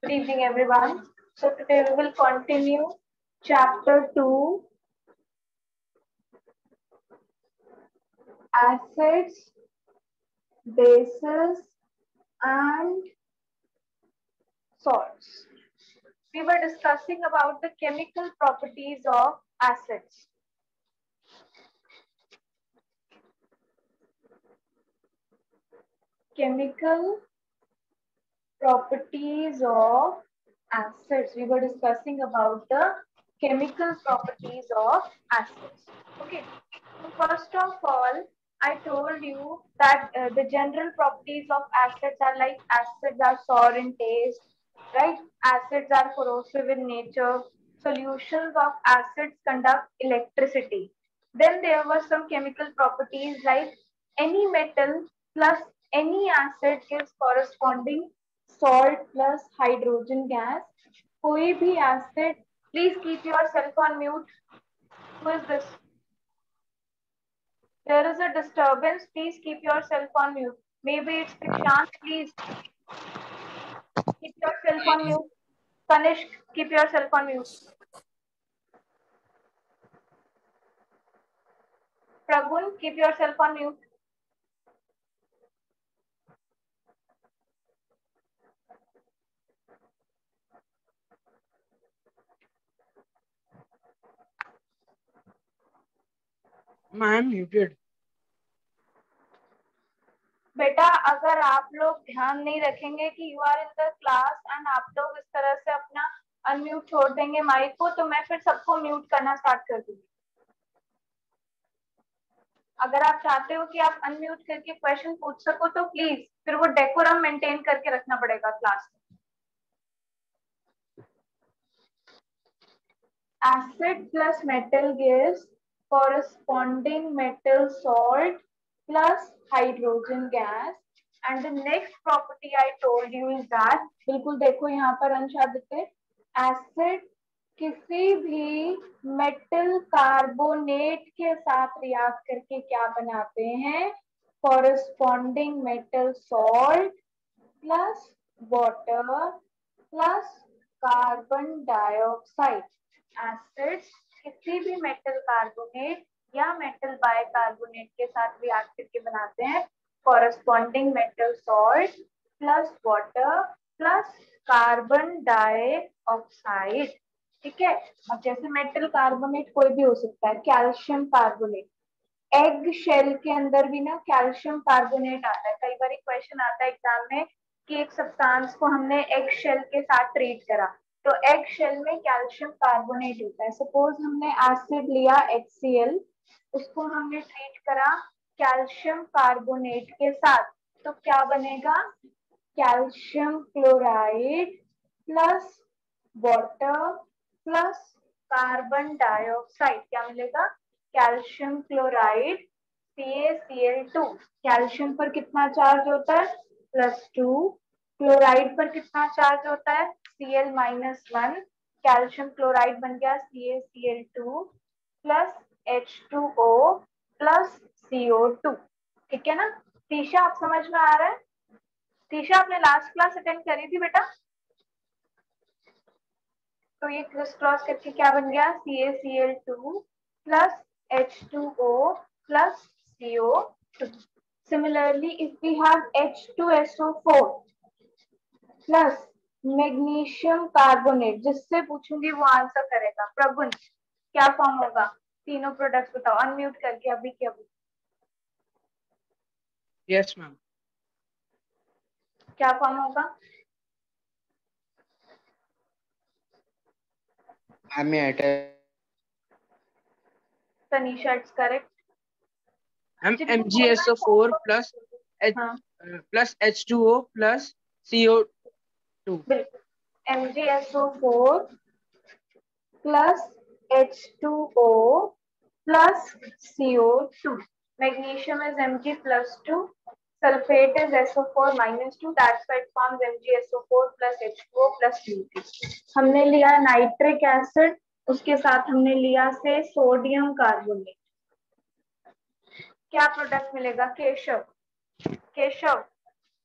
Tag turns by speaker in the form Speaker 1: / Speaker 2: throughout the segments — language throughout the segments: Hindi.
Speaker 1: Good evening, everyone. So today we will continue chapter 2, acids, bases, and salts. We were discussing about the chemical properties of acids. Chemical properties of acids. We were discussing about the chemical properties of acids. Okay. So first of all, I told you that the general properties of acids are like acids are sour in taste, right? Acids are corrosive in nature. Solutions of acids conduct electricity. Then there were some chemical properties like any metal plus any acid gives corresponding salt plus hydrogen gas. कोई भी acid, please keep yourself on mute. Who is this? There is a disturbance. Please keep yourself on mute. Maybe it's Prashant. Please keep yourself on mute. Kanishk, keep yourself on mute. Pragun, keep yourself on mute.
Speaker 2: I am muted.
Speaker 1: बेटा अगर आप लोग ध्यान नहीं रखेंगे कि you are in the class and आप लोग इस तरह से अपना अनम्यूट छोड़ देंगे माइक को, तो मैं फिर सबको म्यूट करना स्टार्ट कर दूंगी. अगर आप चाहते हो कि आप अनम्यूट करके क्वेश्चन पूछ सको तो प्लीज फिर वो डेकोरम मेंटेन करके रखना पड़ेगा क्लास में. Acid plus metal gives corresponding metal salt plus hydrogen gas. And the next property I told you is that, बिल्कुल देखो यहाँ पर अंश आदित्य, acid किसी भी मेटल कार्बोनेट के साथ रिएक्ट करके क्या बनाते हैं? corresponding metal salt plus water plus carbon dioxide. Acids किसी भी मेटल कार्बोनेट या मेटल बाइकार्बोनेट के साथ रिएक्ट करके बनाते हैं corresponding metal salt plus water plus carbon dioxide. ठीक है. अब जैसे मेटल कार्बोनेट कोई भी हो सकता है, कैल्शियम कार्बोनेट. एग शेल के अंदर भी ना कैल्शियम कार्बोनेट आता है. कई बार क्वेश्चन आता है एग्जाम में कि एक सब्सटेंस को हमने एग शेल के साथ ट्रीट करा, तो एग शेल में कैल्शियम कार्बोनेट होता है. सपोज हमने एसिड लिया HCl, उसको हमने ट्रीट करा कैल्शियम कार्बोनेट के साथ, तो क्या बनेगा? Calcium chloride plus water plus carbon dioxide. क्या मिलेगा? Calcium chloride CaCl2. कैल्शियम पर कितना चार्ज होता है? +2. क्लोराइड पर कितना चार्ज होता है? Cl-1. कैल्शियम क्लोराइड बन गया CaCl2 plus H2O plus CO2. ठीक है ना? तीशा, आप समझ में आ रहा है? तीशा, आपने लास्ट क्लास अटेंड करी थी बेटा? तो ये क्रिस क्रॉस करके क्या बन गया? CaCl2 plus H2O plus CO2. Similarly, if we have H2SO4 plus magnesium carbonate, जिससे पूछूंगी वो आंसर करेगा. प्रगुन, क्या फॉर्म होगा? तीनों प्रोडक्ट्स बताओ अनम्यूट करके अभी के अभी.
Speaker 2: Yes ma'am.
Speaker 1: क्या फॉर्म होगा? Tanisha, it's correct.
Speaker 2: MgSO4 plus plus H2O plus CO2.
Speaker 1: MgSO4 plus H2O plus CO2. Magnesium is Mg +2. Sulfate is SO4 -2. That's why it forms MgSO4 plus H2O plus CO2. हमने लिया नाइट्रिक एसिड, उसके साथ हमने लिया से सोडियम कार्बोनेट. क्या प्रोडक्ट मिलेगा? केशव, केशव,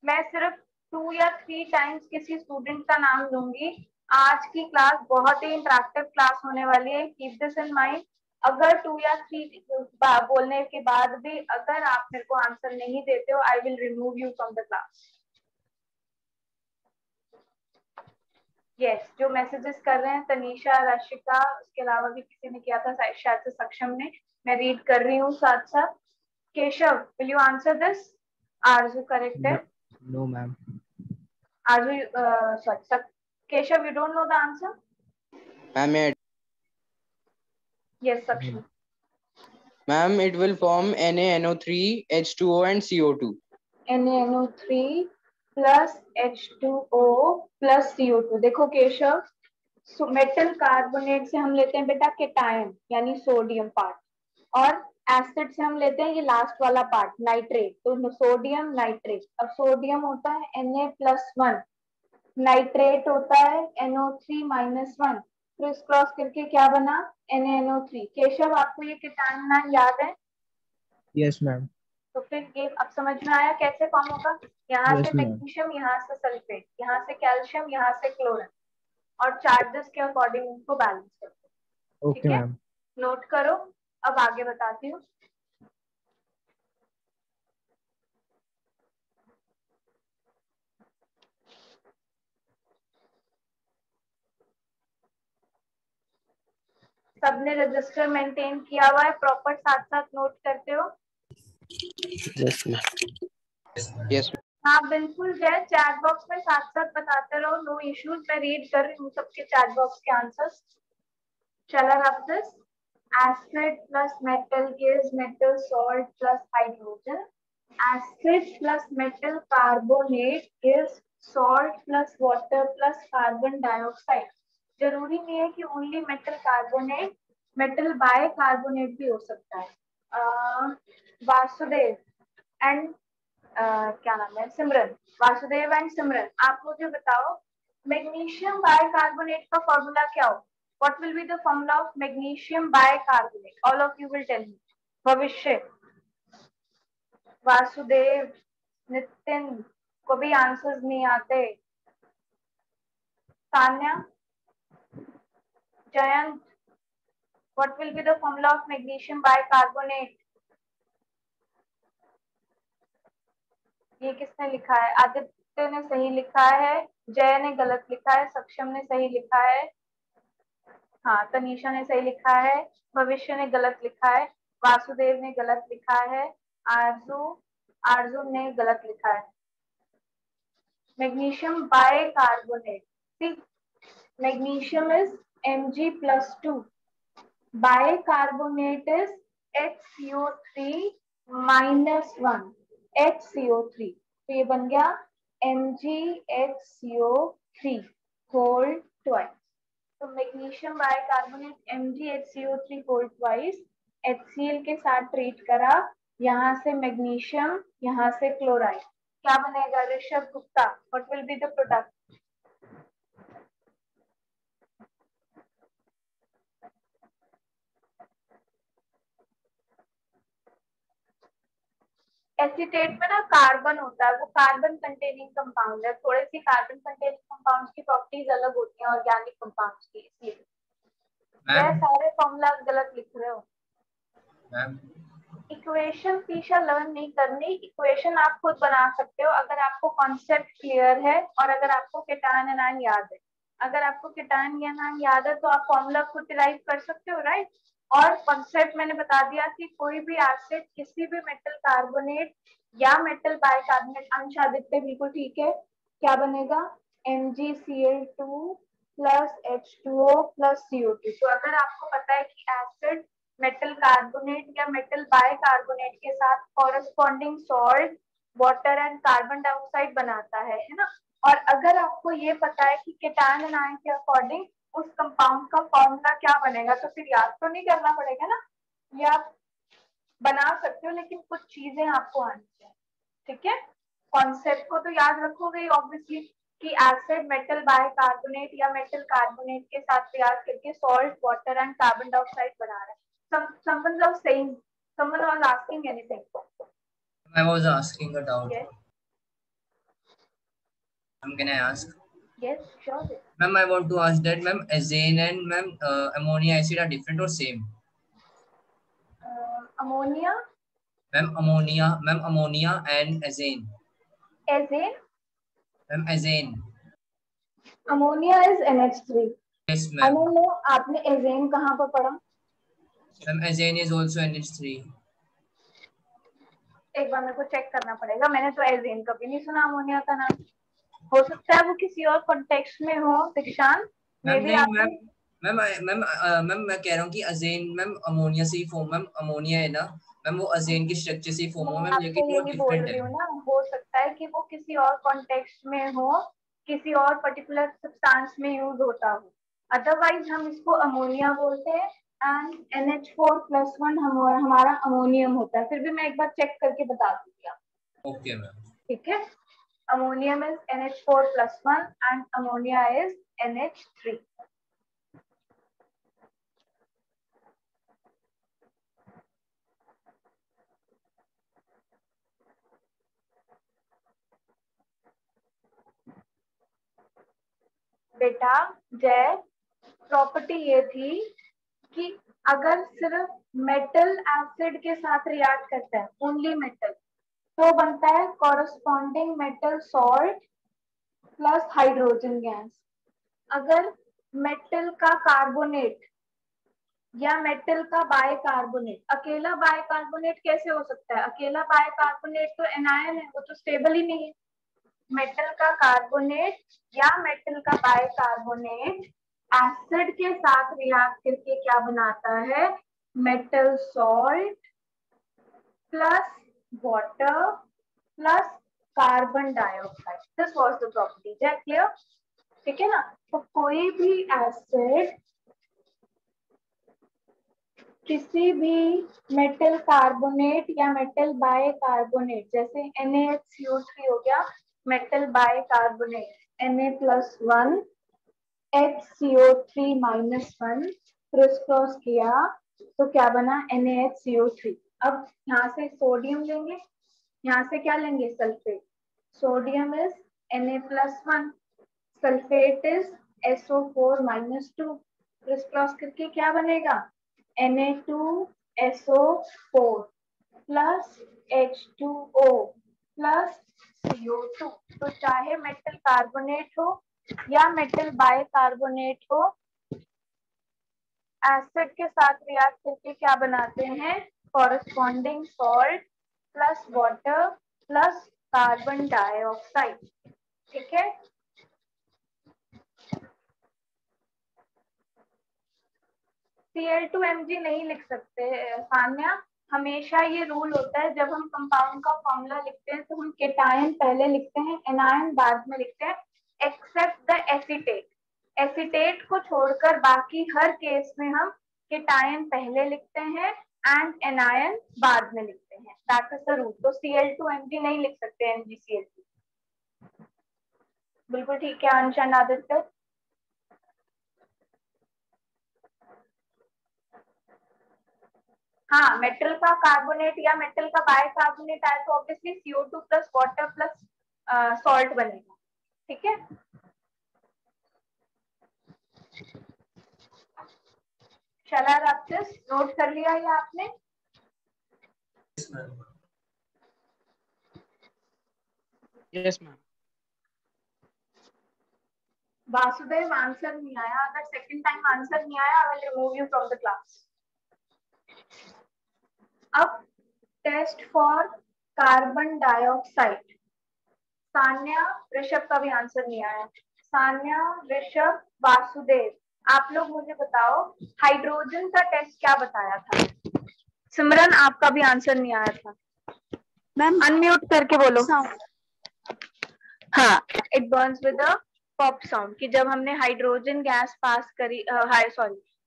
Speaker 1: मैं सिर्फ 2 या 3 टाइम्स किसी स्टूडेंट का नाम लूंगी। आज की क्लास बहुत ही इंटरेक्टिव क्लास होने वाली है, कीप दिस इन माइंड। अगर 2 या 3 बोलने के बाद भी अगर आप मेरे को आंसर नहीं देते हो, आई will remove you from the class. Yes, जो मैसेजेस कर रहे हैं तनीषा, रशिका, उसके अलावा भी किसी ने किया था शायद से सक्षम ने, मैं रीड कर रही हूँ साथ साथ। Keshav, will you answer this? Aarzoo correct है?
Speaker 3: No, ma'am.
Speaker 1: Arju, sorry, Keshav, you don't know the answer?
Speaker 2: Ma'am,
Speaker 1: Yes, Sakshi.
Speaker 2: ma'am, it will form NaNO3, H2O and CO2.
Speaker 1: NaNO3 plus H2O plus CO2। देखो केशव, मेटल कार्बोनेट से हम लेते हैं बेटा केटायन यानी सोडियम पार्ट, और एसिड से हम लेते हैं ये लास्ट वाला पार्ट नाइट्रेट, तो सोडियम नाइट्रेट। अब सोडियम होता है Na+1, नाइट्रेट होता है NO3-1, क्रिस क्रॉस करके क्या बना? NaNO3। केशव, आपको ये कीटाणु नाम याद है?
Speaker 3: Yes, ma'am.
Speaker 1: तो फिर ये अब समझ में आया कैसे फॉर्म होगा? यहाँ
Speaker 3: Yes,
Speaker 1: से
Speaker 3: ma'am.
Speaker 1: मैग्नीशियम, यहाँ से सल्फेट, यहाँ से कैल्शियम, यहाँ से क्लोरीन, और चार्जेस के अकॉर्डिंग उनको बैलेंस करते हैं।
Speaker 3: Okay,
Speaker 1: ठीक है,
Speaker 3: ma'am.
Speaker 1: नोट करो। अब आगे बताती हूँ। सबने रजिस्टर मेंटेन किया हुआ है प्रॉपर, साथ साथ नोट करते हो?
Speaker 3: Yes, ma'am.
Speaker 2: Yes.
Speaker 1: हाँ बिल्कुल जय, चैट बॉक्स में साथ साथ बताते रहो, नो इश्यूज। मैं रीड कर रही हूँ सबके चैट बॉक्स के आंसर्स। चला rub this, acid plus metal gives metal salt plus hydrogen, acid plus metal carbonate gives salt plus water plus carbon dioxide. जरूरी नहीं है कि only metal carbonate, metal by carbonate भी हो सकता है। वासुदेव एंड क्या नाम है, सिमरन, वासुदेव एंड सिमरन, आप मुझे बताओ मैग्नीशियम बाइकार्बोनेट का फॉर्मूला क्या हो? What will be the formula of magnesium bicarbonate? All of you will tell me. Bhavishya, Vasudev, Nitin को भी आंसर्स नहीं आते, Tanya, Jayant, what will be the formula of magnesium bicarbonate? ये किसने लिखा है? आदित्य ने सही लिखा है, जय ने गलत लिखा है, सक्षम ने सही लिखा है, हाँ तनीषा ने सही लिखा है, भविष्य ने गलत लिखा है, वासुदेव ने गलत लिखा है, आरजू आरजू ने गलत लिखा है। Magnesium bicarbonate, see magnesium is Mg+2, bicarbonate is HCO3-1, HCO3, तो ये बन गया MgHCO3 होल ट्वाइस। तो magnesium bicarbonate MgHCO3 whole twice HCl के साथ ट्रीट करा, यहाँ से मैग्नीशियम, यहाँ से क्लोराइड, क्या बनेगा? Rishabh Gupta, what will be the product? Acetate में ना कार्बन होता है, वो कार्बन कंटेनिंग कंपाउंड है, थोड़ी सी कार्बन कंटेनिंग कंपाउंड्स की प्रॉपर्टीज अलग होती हैं ऑर्गेनिक कंपाउंड्स की, इसलिए ये सारे फॉर्मूला गलत लिख रहे हो। इक्वेशन पीछा लर्न नहीं करनी, इक्वेशन आप खुद बना सकते हो अगर आपको कॉन्सेप्ट क्लियर है और अगर आपको कीटाणु एनायन याद है। अगर आपको कीटाणु एनायन याद है तो आप फॉर्मूला खुद डिराइव कर सकते हो, राइट? और कॉन्सेप्ट मैंने बता दिया कि कोई भी एसिड किसी भी मेटल कार्बोनेट या मेटल बाइकार्बोनेट, अंश आदित्य बिल्कुल ठीक है, क्या बनेगा? MgCl2 plus H2O plus CO2। तो अगर आपको पता है कि एसिड मेटल कार्बोनेट या मेटल बाइकार्बोनेट के साथ corresponding salt, water and carbon dioxide बनाता है ना, और अगर आपको ये पता है कि कीटाणु एनायन के अकॉर्डिंग उस कंपाउंड का फॉर्मूला क्या बनेगा, तो फिर याद तो नहीं करना पड़ेगा ना, ये आप बना सकते हो, लेकिन कुछ चीजें आपको आनी चाहिए। ठीक है, कॉन्सेप्ट को तो याद रखोगे ऑब्वियसली कि एसिड मेटल बाइकार्बोनेट या मेटल कार्बोनेट के साथ तैयार करके salt, water and carbon dioxide बना रहा है। Someone was saying, someone was asking anything.
Speaker 4: I was asking a doubt.
Speaker 1: Yes.
Speaker 4: Ma'am, can I ask?
Speaker 1: Yes, sure.
Speaker 4: Ma'am, I want to ask that, ma'am, azane and ma'am, ammonia acid are different or same?
Speaker 1: Ammonia.
Speaker 4: Ma'am, ammonia and azane.
Speaker 1: Azane.
Speaker 4: Ma'am, azane.
Speaker 1: Ammonia is NH3.
Speaker 4: Yes,
Speaker 1: I
Speaker 4: ma'am.
Speaker 1: don't know आपने azane कहाँ पर पढ़ा?
Speaker 4: Ma'am, azane is also NH3.
Speaker 1: एक बार मेरे को चेक करना पड़ेगा, मैंने तो एजेन कभी नहीं सुना अमोनिया का नाम। हो सकता है वो किसी और कॉन्टेक्स्ट में हो दीक्षांत।
Speaker 4: मैम
Speaker 1: भी
Speaker 4: नहीं
Speaker 1: आपने
Speaker 4: मैम मैं कह रहा हूँ कि अजेन मैम अमोनिया से ही फॉर्म, मैम अमोनिया है ना मैम, वो अजेन के स्ट्रक्चर से ही फॉर्म हो
Speaker 1: मैं
Speaker 4: मैम,
Speaker 1: आपको
Speaker 4: लेकिन वो
Speaker 1: यही बोल
Speaker 4: डिफरेंट
Speaker 1: रही
Speaker 4: है।
Speaker 1: हूँ ना, हो सकता है कि वो किसी और कॉन्टेक्स्ट में हो, किसी और पर्टिकुलर सब्सटेंस में यूज होता हो। अदरवाइज हम इसको अमोनिया बोलते हैं एंड NH4+1 हमारा अमोनियम होता है। फिर भी मैं एक बार चेक करके बता दूंगी आपको।
Speaker 4: ओके मैम,
Speaker 1: ठीक है। Ammonium is NH4+1 and ammonia is NH3। बेटा जय, प्रॉपर्टी ये थी कि अगर सिर्फ मेटल एसिड के साथ रिएक्ट करता है, ओनली मेटल, तो बनता है corresponding metal salt plus hydrogen gas. अगर मेटल का कार्बोनेट या मेटल का बाइकार्बोनेट, अकेला बाइकार्बोनेट कैसे हो सकता है? अकेला बाइकार्बोनेट तो एनायन है, वो तो स्टेबल ही नहीं है। मेटल का कार्बोनेट या मेटल का बाइकार्बोनेट एसिड के साथ रिएक्ट करके क्या बनाता है? Metal salt plus water plus carbon dioxide. This was the property. Is clear? ठीक है ना? तो कोई भी एसिड किसी भी मेटल कार्बोनेट या मेटल बाइकार्बोनेट, जैसे NaHCO3 हो गया metal bicarbonate, Na+1 HCO3-1 criss cross किया तो क्या बना? NaHCO3। अब यहाँ से सोडियम लेंगे, यहाँ से क्या लेंगे? Sulphate. Sodium is Na+1, sulphate is SO4-2। Criss cross करके क्या बनेगा? Na2SO4 plus H2O plus CO2। तो चाहे मेटल कार्बोनेट हो या मेटल बाइकार्बोनेट हो, एसिड के साथ रिएक्ट करके क्या बनाते हैं? Corresponding salt plus water plus carbon dioxide. ठीक है। Cl2Mg नहीं लिख सकते सान्या। हमेशा ये रूल होता है, जब हम कंपाउंड का फॉर्मूला लिखते हैं तो हम केटायन पहले लिखते हैं, एनायन बाद में लिखते हैं, एक्सेप्ट द एसीटेट। एसीटेट को छोड़कर बाकी हर केस में हम केटायन पहले लिखते हैं एंड एनायन बाद में लिखते हैं। That is the rule. तो Cl2Mg नहीं लिख सकते MgCl2। बिल्कुल ठीक है अंश एंड आदित्य। हाँ, मेटल का कार्बोनेट या मेटल का बाइकार्बोनेट आए तो obviously CO2 plus water plus salt बनेगा। ठीक है। चला राक्षस, नोट कर लिया ये आपने?
Speaker 2: Yes ma'am.
Speaker 1: वासुदेव आंसर नहीं आया, अगर सेकंड टाइम आंसर नहीं आया I will remove you from the class. अब test for carbon dioxide. Sanya, Rishabh का भी आंसर नहीं आया। सान्या, ऋषभ, वासुदेव, आप लोग मुझे बताओ हाइड्रोजन का टेस्ट क्या बताया था? सिमरन, आपका भी आंसर नहीं आया था। मैम अनम्यूट करके बोलो। हाँ, it burns with a pop sound. कि जब हमने हाइड्रोजन गैस पास करी,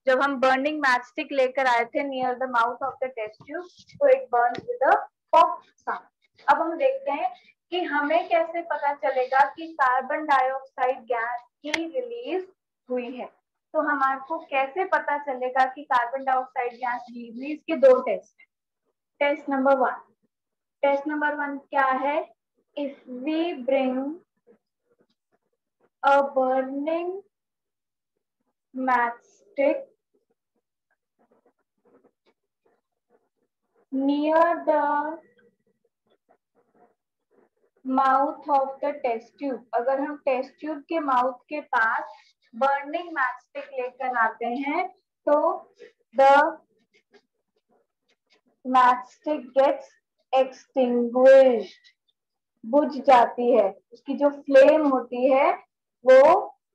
Speaker 1: जब हम बर्निंग मैचस्टिक लेकर आए थे near the mouth of the test tube, तो it burns with a pop sound. अब हम देखते हैं कि हमें कैसे पता चलेगा कि कार्बन डाइऑक्साइड गैस की रिलीज हुई है। तो हमारे को कैसे पता चलेगा कि कार्बन डाइऑक्साइड गैस रिलीज हुई? इसके दो test. Test number 1, test number 1 क्या है? If we bring a burning matchstick near the mouth of the test tube. अगर हम टेस्ट ट्यूब के माउथ के पास बर्निंग मैचस्टिक लेकर आते हैं तो द मैचस्टिक गेट्स एक्सटिंग्विश्ड, बुझ जाती है, उसकी जो फ्लेम होती है वो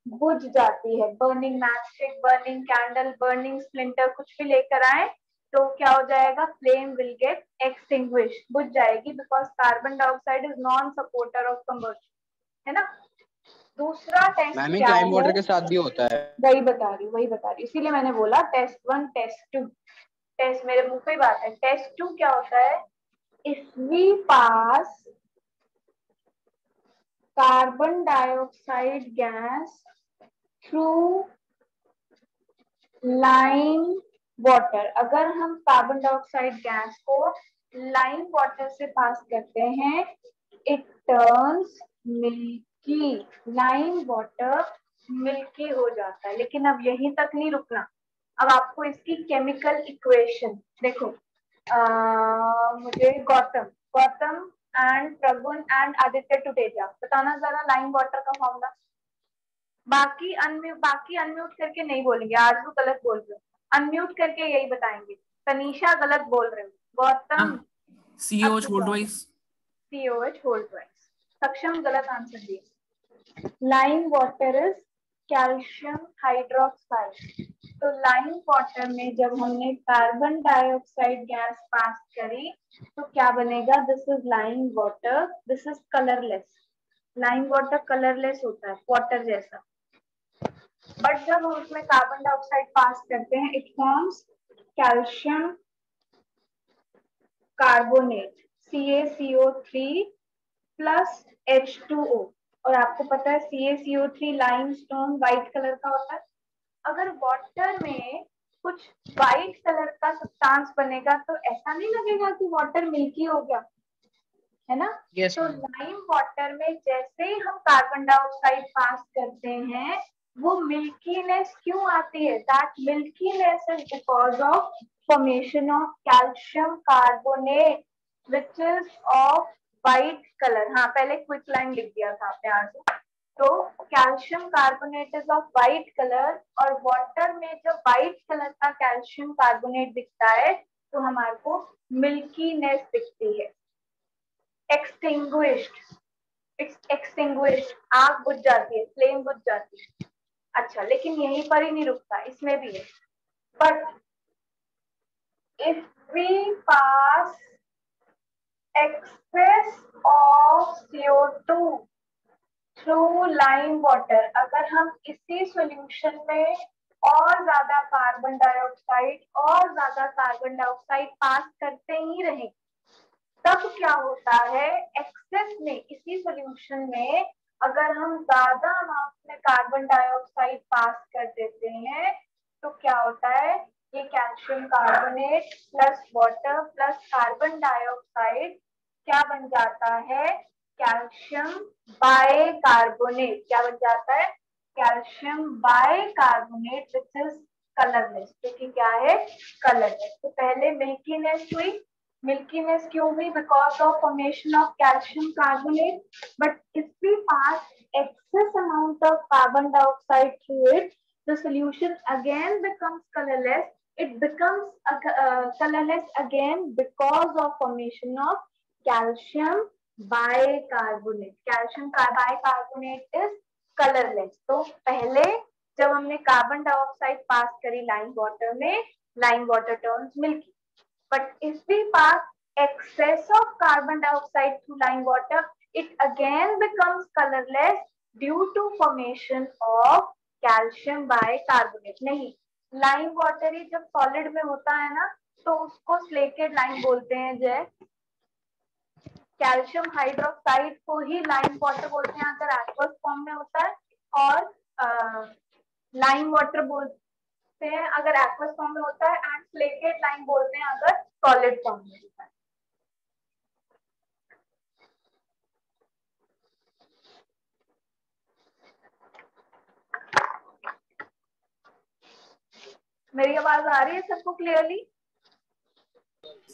Speaker 1: बुझ जाती है। Burning matchstick, burning candle, burning splinter कुछ भी लेकर आए तो क्या हो जाएगा, फ्लेम विल गेट एक्सटिंग्विश, बुझ जाएगी, because carbon dioxide is non supporter of combustion, है ना। दूसरा टेस्ट
Speaker 2: मैम ये
Speaker 1: क्या
Speaker 2: क्लाइम वाटर
Speaker 1: है,
Speaker 2: के साथ भी होता है।
Speaker 1: वही बता रही, इसीलिए मैंने बोला टेस्ट 1 टेस्ट 2। टेस्ट मेरे मुंह पे बात है। टेस्ट 2 क्या होता है, if we pass carbon dioxide gas through lime water, अगर हम कार्बन डाइऑक्साइड गैस को लाइम वाटर से पास करते हैं, it turns milky, lime water milky हो जाता है। लेकिन अब यहीं तक नहीं रुकना, अब आपको इसकी केमिकल इक्वेशन देखो। मुझे गौतम एंड प्रगुन एंड आदित्य टुटेजा बताना जरा लाइम वाटर का फॉर्मूला। बाकी अनम्यूट करके नहीं बोलेंगे, आज भी गलत बोल रहे हो, अनम्यूट करके यही बताएंगे। तनीषा गलत बोल रहे हो, Gautam
Speaker 5: COH hold wise,
Speaker 1: COH hold wise, सक्षम गलत आंसर दिए। Lime water is calcium hydroxide. तो लाइम वाटर में जब हमने कार्बन डाइऑक्साइड गैस पास करी तो क्या बनेगा, this is lime water, this is colourless. Lime water colourless होता है, वाटर जैसा, बट जब हम उसमें कार्बन डाइऑक्साइड पास करते हैं it forms calcium carbonate CaCO3 plus H2O। और आपको पता है CaCO3 लाइमस्टोन व्हाइट कलर का होता है। अगर वाटर में कुछ व्हाइट कलर का सब्सटेंस बनेगा तो ऐसा नहीं लगेगा कि वाटर मिल्की हो गया, है ना।
Speaker 2: Yes,
Speaker 1: तो
Speaker 2: ma'am.
Speaker 1: लाइम वाटर में जैसे ही हम कार्बन डाइऑक्साइड पास करते हैं वो मिल्कीनेस क्यों आती है, that milkiness is because of formation of calcium carbonate which is of white colour. हाँ पहले क्विक लाइन लिख दिया था प्यार से। तो calcium carbonate is of white colour, और वाटर में जब व्हाइट कलर का कैल्शियम कार्बोनेट दिखता है तो हमारे को मिल्कीनेस दिखती है। एक्सटिंग्विश्ड, इट्स एक्सटिंग्विश्ड, आग बुझ जाती है, फ्लेम बुझ जाती है। अच्छा लेकिन यहीं पर ही नहीं रुकता, इसमें भी है। But if we pass excess of CO2 through lime water, अगर हम इसी सॉल्यूशन में और ज्यादा कार्बन डाइऑक्साइड पास करते ही रहे तब क्या होता है, एक्सेस में इसी सॉल्यूशन में अगर हम ज्यादा अमाउंट में कार्बन डाइऑक्साइड पास कर देते हैं तो क्या होता है, ये calcium carbonate plus water plus carbon dioxide क्या बन जाता है, कैल्शियम बाइकार्बोनेट। क्या बन जाता है, calcium bicarbonate which is colourless, क्योंकि क्या है, कलरलेस। तो पहले मिल्कीनेस हुई, milkiness क्यों हुई, because of formation of calcium carbonate, but if we pass excess amount of carbon dioxide through it, the solution again becomes colorless. It becomes colorless again because of formation of calcium bicarbonate. Calcium bicarbonate is colorless. तो पहले जब हमने कार्बन डाइऑक्साइड पास करी लाइम वाटर में, lime water turns milky. But if we pass excess of carbon dioxide through lime water, it again becomes colorless due to formation of calcium bicarbonate. नहीं, lime water ही जब solid में होता है ना तो उसको slated lime बोलते हैं। जय, कैल्शियम हाइड्रोक्साइड को ही लाइम वाटर बोलते हैं अगर एक्वस फॉर्म में होता है, और लाइम वाटर बोलते हैं अगर एक्वस फॉर्म में होता है, एंड स्लेटेड लाइम बोलते हैं अगर सॉलिड फॉर्म में होता है। मेरी आवाज आ रही है सबको clearly?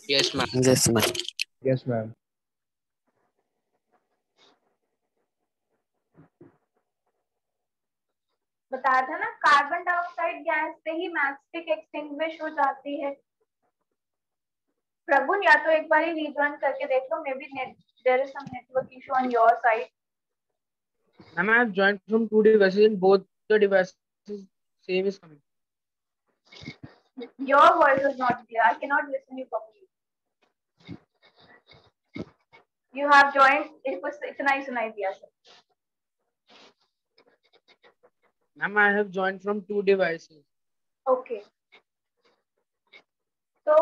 Speaker 2: Yes, ma'am.
Speaker 3: Yes, ma'am. Yes, ma'am.
Speaker 1: बताया था ना, कार्बन डाइऑक्साइड गैस से ही मैचस्टिक एक्सटिंग्विश हो जाती है। प्रभु या तो एक बार ही रीजॉइन करके देख लो, maybe there is some network issue on your side.
Speaker 2: Ma'am, I have joined from two devices. In both the devices, same is coming.
Speaker 1: Your voice is not clear. I cannot listen you properly. You have joined, इतना ही सुनाई दिया sir.
Speaker 2: Ma'am, I have joined from two devices.
Speaker 1: Okay, तो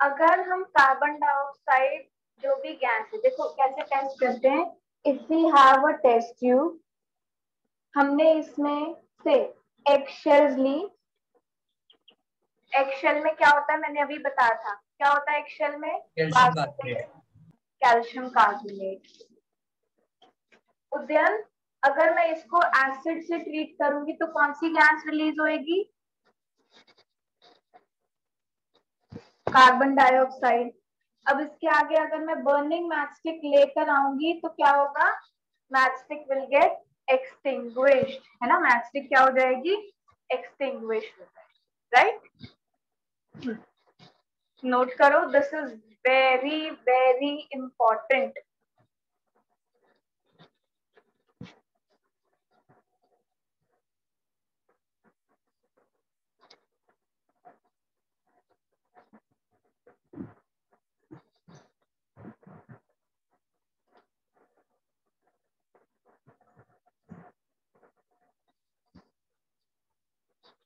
Speaker 1: अगर हम कार्बन डाइऑक्साइड जो भी गैस है, देखो कैसे टेस्ट करते हैं। If we have a test tube, हमने इसमें से एगशेल्स ली। एगशेल में क्या होता है मैंने अभी बताया था, क्या होता है एगशेल में?
Speaker 4: Calcium carbonate.
Speaker 1: Calcium carbonate. Udayan, अगर मैं इसको एसिड से ट्रीट करूंगी तो कौन सी गैस रिलीज होएगी? Carbon dioxide. अब इसके आगे अगर मैं बर्निंग मैचस्टिक लेकर आऊंगी तो क्या होगा? मैचस्टिक विल गेट एक्सटिंग्विश्ड, है ना? मैचस्टिक क्या हो जाएगी? Extinguished, right? नोट करो, this is very very important.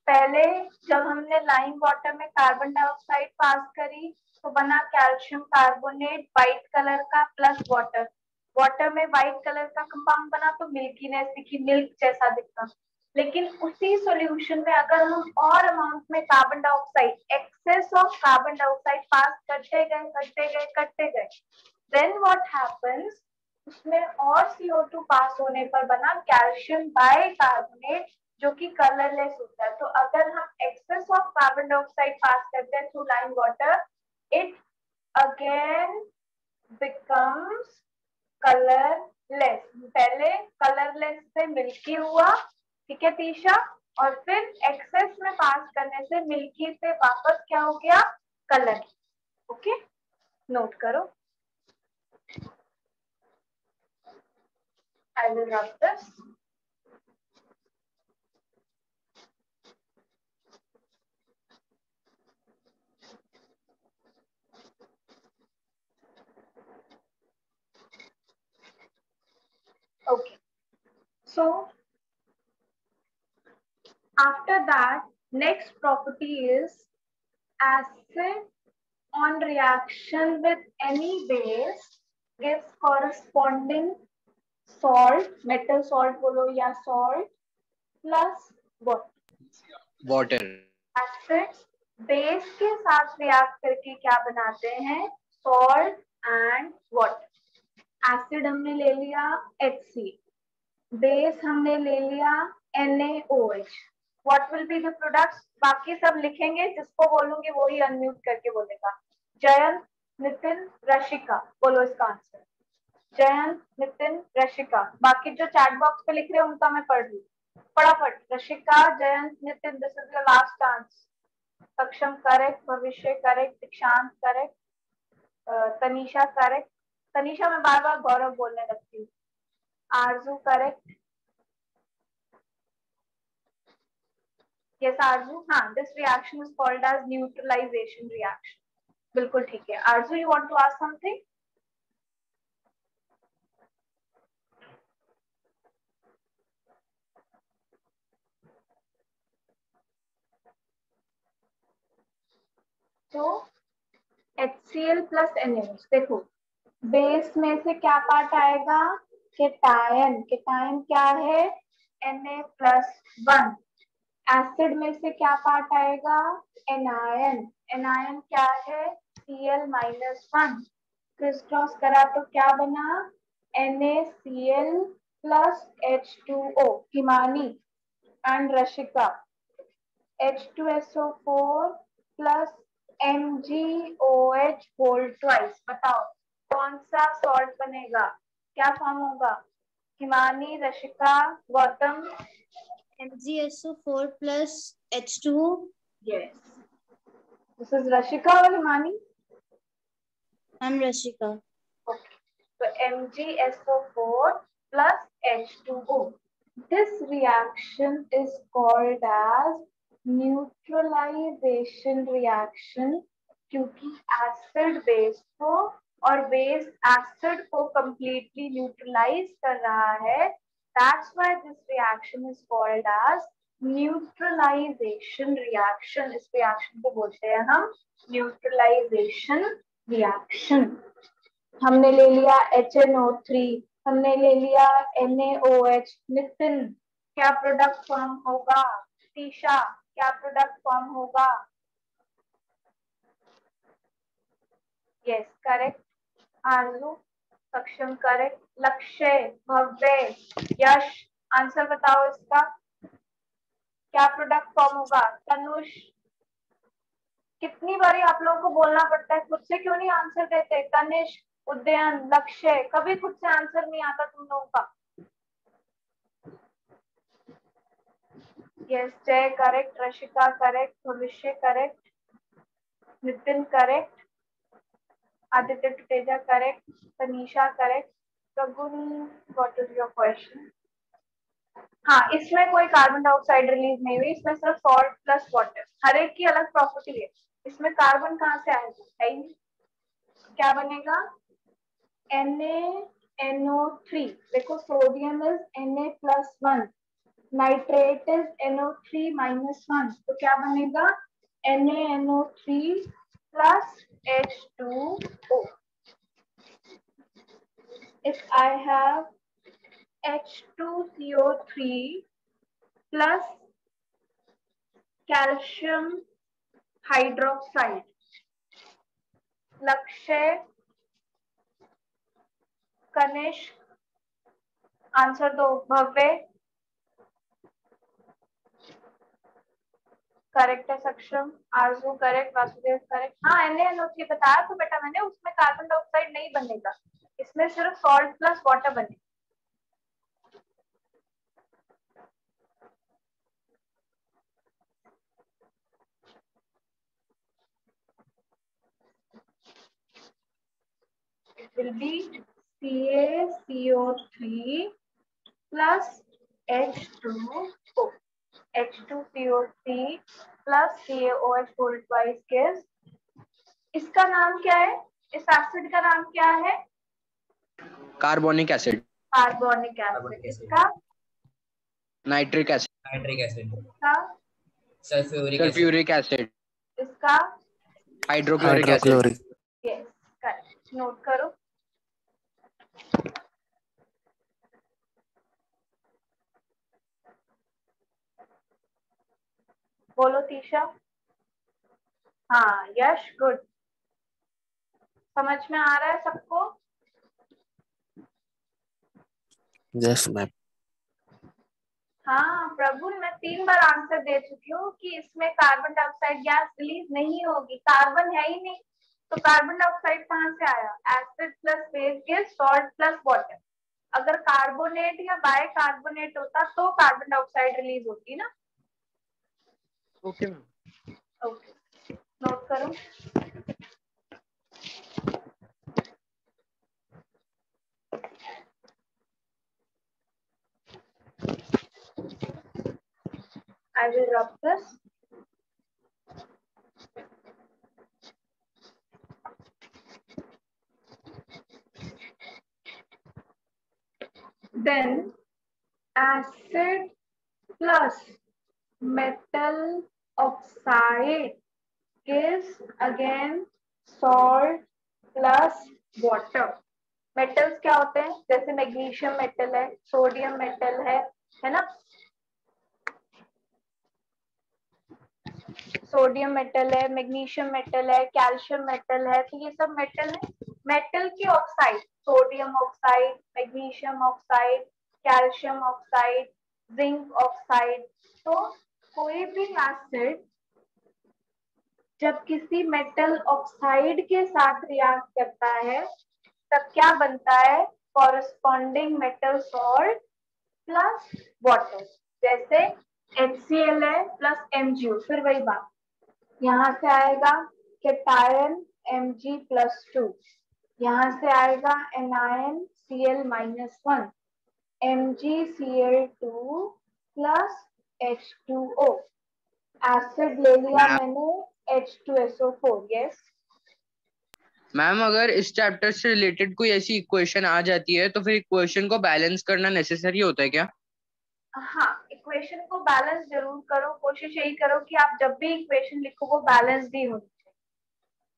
Speaker 1: पहले जब हमने लाइम वाटर में कार्बन डाइऑक्साइड पास करी तो बना कैल्शियम कार्बोनेट व्हाइट कलर का प्लस वाटर। वाटर में व्हाइट कलर का कंपाउंड बना तो मिल्कीनेस दिखी, मिल्क जैसा दिखता। लेकिन उसी सॉल्यूशन में अगर हम और अमाउंट में carbon dioxide, excess of carbon dioxide pass करते गए देन व्हाट हैपेंस, उसमें और CO2 पास होने पर बना कैल्शियम बाइकार्बोनेट जो कि कलरलेस होता है। तो अगर हम access of carbon dioxide pass करते हैं through lime water, it again becomes colourless. पहले कलरलेस से मिल्की हुआ, ठीक है तीशा, और फिर एक्सेस में पास करने से मिल्की से वापस क्या हो गया? कलर। ओके, नोट करो। I will rub this. Okay, so after that, next property is acid on reaction with any base gives corresponding salt, metal salt बोलो या salt, plus what?
Speaker 2: Water.
Speaker 1: Acid base के साथ रिएक्ट करके क्या बनाते हैं? Salt and water. एसिड हमने ले लिया HC, बेस हमने ले लिया NaOH। What will be the products? बाकी सब लिखेंगे, जिसको बोलूंगी वो ही अनम्यूट करके बोलेगा। जयंत, नितिन, रशिका, बोलो इसका आंसर। जयंत, नितिन, रशिका। बाकी जो चैट बॉक्स पे लिख रहे हैं उनका मैं पढ़ लूँ फटाफट। Rashika, Jayant, Nitin, this is the last chance. सक्षम करेक्ट, भविष्य करेक्ट, दीक्षांत करेक्ट, तनीषा करेक्ट। तनीषा मैं बार बार गौरव बोलने लगती हूँ। आरजू करेक्ट, यस आरजू। हाँ, this reaction is called as neutralisation reaction. बिल्कुल ठीक है। Aarzoo, you want to ask something? तो HCl प्लस NaOH, देखो बेस में से क्या पार्ट आएगा? केटायन। केटायन क्या है? Na+1। एसिड में से क्या पार्ट आएगा? एनायन। एनायन क्या है? Cl-1। क्रिस क्रॉस करा तो क्या बना? NaCl plus H2O। Himani and Rashika, H2SO4 plus MgOH whole twice. बताओ कौन सा सॉल्ट बनेगा, क्या फॉर्म होगा? Himani, Rashika, Gautam.
Speaker 6: MgSO4 plus H2O.
Speaker 1: Yes. This is Rashika or Himani?
Speaker 6: I'm Rashika.
Speaker 1: Okay. So MgSO4 plus H2O. This reaction is called as neutralization reaction क्योंकि एसिड बेस को और बेस एसिड को completely neutralize कर रहा है. That's why this reaction is called as neutralization reaction. इस reaction को बोलते हैं हम neutralization reaction. हमने ले लिया HNO3, हमने ले लिया NaOH. नितिन, क्या प्रोडक्ट फॉर्म होगा? तीशा, क्या प्रोडक्ट फॉर्म होगा? Yes correct. आरजू, सक्षम करेक्ट. लक्ष्य, भव्य, यश, आंसर बताओ इसका. क्या प्रोडक्ट फॉर्म होगा? तनुष, कितनी बारी आप लोगों को बोलना पड़ता है, खुद से क्यों नहीं आंसर देते? तनिष्क, उदयन, लक्ष्य, कभी खुद से आंसर नहीं आता तुम लोगों का. यस जय करेक्ट, रशिका करेक्ट, भविष्य correct, Nitin correct, Aditya Tuteja correct, Tanisha correct. प्रगुण, व्हाट इज योर क्वेश्चन? हाँ, इसमें कोई कार्बन डाइऑक्साइड रिलीज नहीं हुई, इसमें सिर्फ सॉल्ट प्लस वाटर. हर एक की अलग प्रॉपर्टी है. इसमें कार्बन कहाँ से आएगा? है ही नहीं. क्या बनेगा? NaNO3. देखो sodium is Na+1, nitrate is NO3-1. तो क्या बनेगा? NaNO3 plus H2O. If I have H2CO3 plus calcium hydroxide. लक्ष्य, कनिष्क, आंसर दो. भव्य करेक्ट है. सक्षम, आरजू करेक्ट, वासुदेव करेक्ट. हाँ NaNO3 बताया तो बेटा मैंने, उसमें कार्बन डाइऑक्साइड नहीं बनेगा, इसमें सिर्फ सॉल्ट प्लस वाटर बनेगा. It will be CaCO3 plus H2O. H2CO3 plus CaOH whole twice gives. इसका नाम क्या है? इस एसिड का नाम क्या है?
Speaker 2: Carbonic acid.
Speaker 1: Carbonic acid. इसका
Speaker 2: नाइट्रिक एसिड.
Speaker 4: Nitric acid.
Speaker 1: इसका
Speaker 2: सल्फ्यूरिक एसिड.
Speaker 1: इसका
Speaker 2: hydrochloric acid.
Speaker 1: Yes correct. Note करो. बोलो तीशा. हाँ यश, गुड. समझ में आ रहा है सबको?
Speaker 5: Yes ma'am.
Speaker 1: हाँ प्रभु, मैं 3 बार आंसर दे चुकी हूँ कि इसमें कार्बन डाइऑक्साइड गैस रिलीज नहीं होगी, कार्बन है ही नहीं. तो कार्बन डाइऑक्साइड कहाँ से आया? Acid plus base gas, salt plus water. अगर कार्बोनेट या बाइकार्बोनेट होता तो कार्बन डाइऑक्साइड रिलीज होती ना.
Speaker 2: Okay ma'am.
Speaker 1: ओके, नोट करो. I will rub this. Then acid plus metal oxide is again salt plus water. Metals क्या होते हैं? जैसे मैग्नीशियम मेटल है, सोडियम मेटल है ना. सोडियम मेटल है, मैग्नीशियम मेटल है, कैल्शियम मेटल है. तो ये सब मेटल है. मेटल की oxide, sodium oxide, magnesium oxide, calcium oxide, zinc oxide. तो कोई भी एसिड जब किसी मेटल ऑक्साइड के साथ रिएक्ट करता है तब क्या बनता है, corresponding metal salt plus water. जैसे HCl है प्लस MgO, फिर वही बात, यहाँ से आएगा कैटायन Mg+2, यहाँ से आएगा anion Cl-1, MgCl2 plus H2O। Acid ले लिया मैंने H2SO4। यस
Speaker 2: मैम, अगर इस चैप्टर से रिलेटेड कोई ऐसी इक्वेशन आ जाती है तो फिर इक्वेशन को बैलेंस करना नेसेसरी होता है क्या?
Speaker 1: हाँ, इक्वेशन को बैलेंस जरूर करो, कोशिश यही करो कि आप जब भी इक्वेशन लिखो वो बैलेंस ही होनी चाहिए,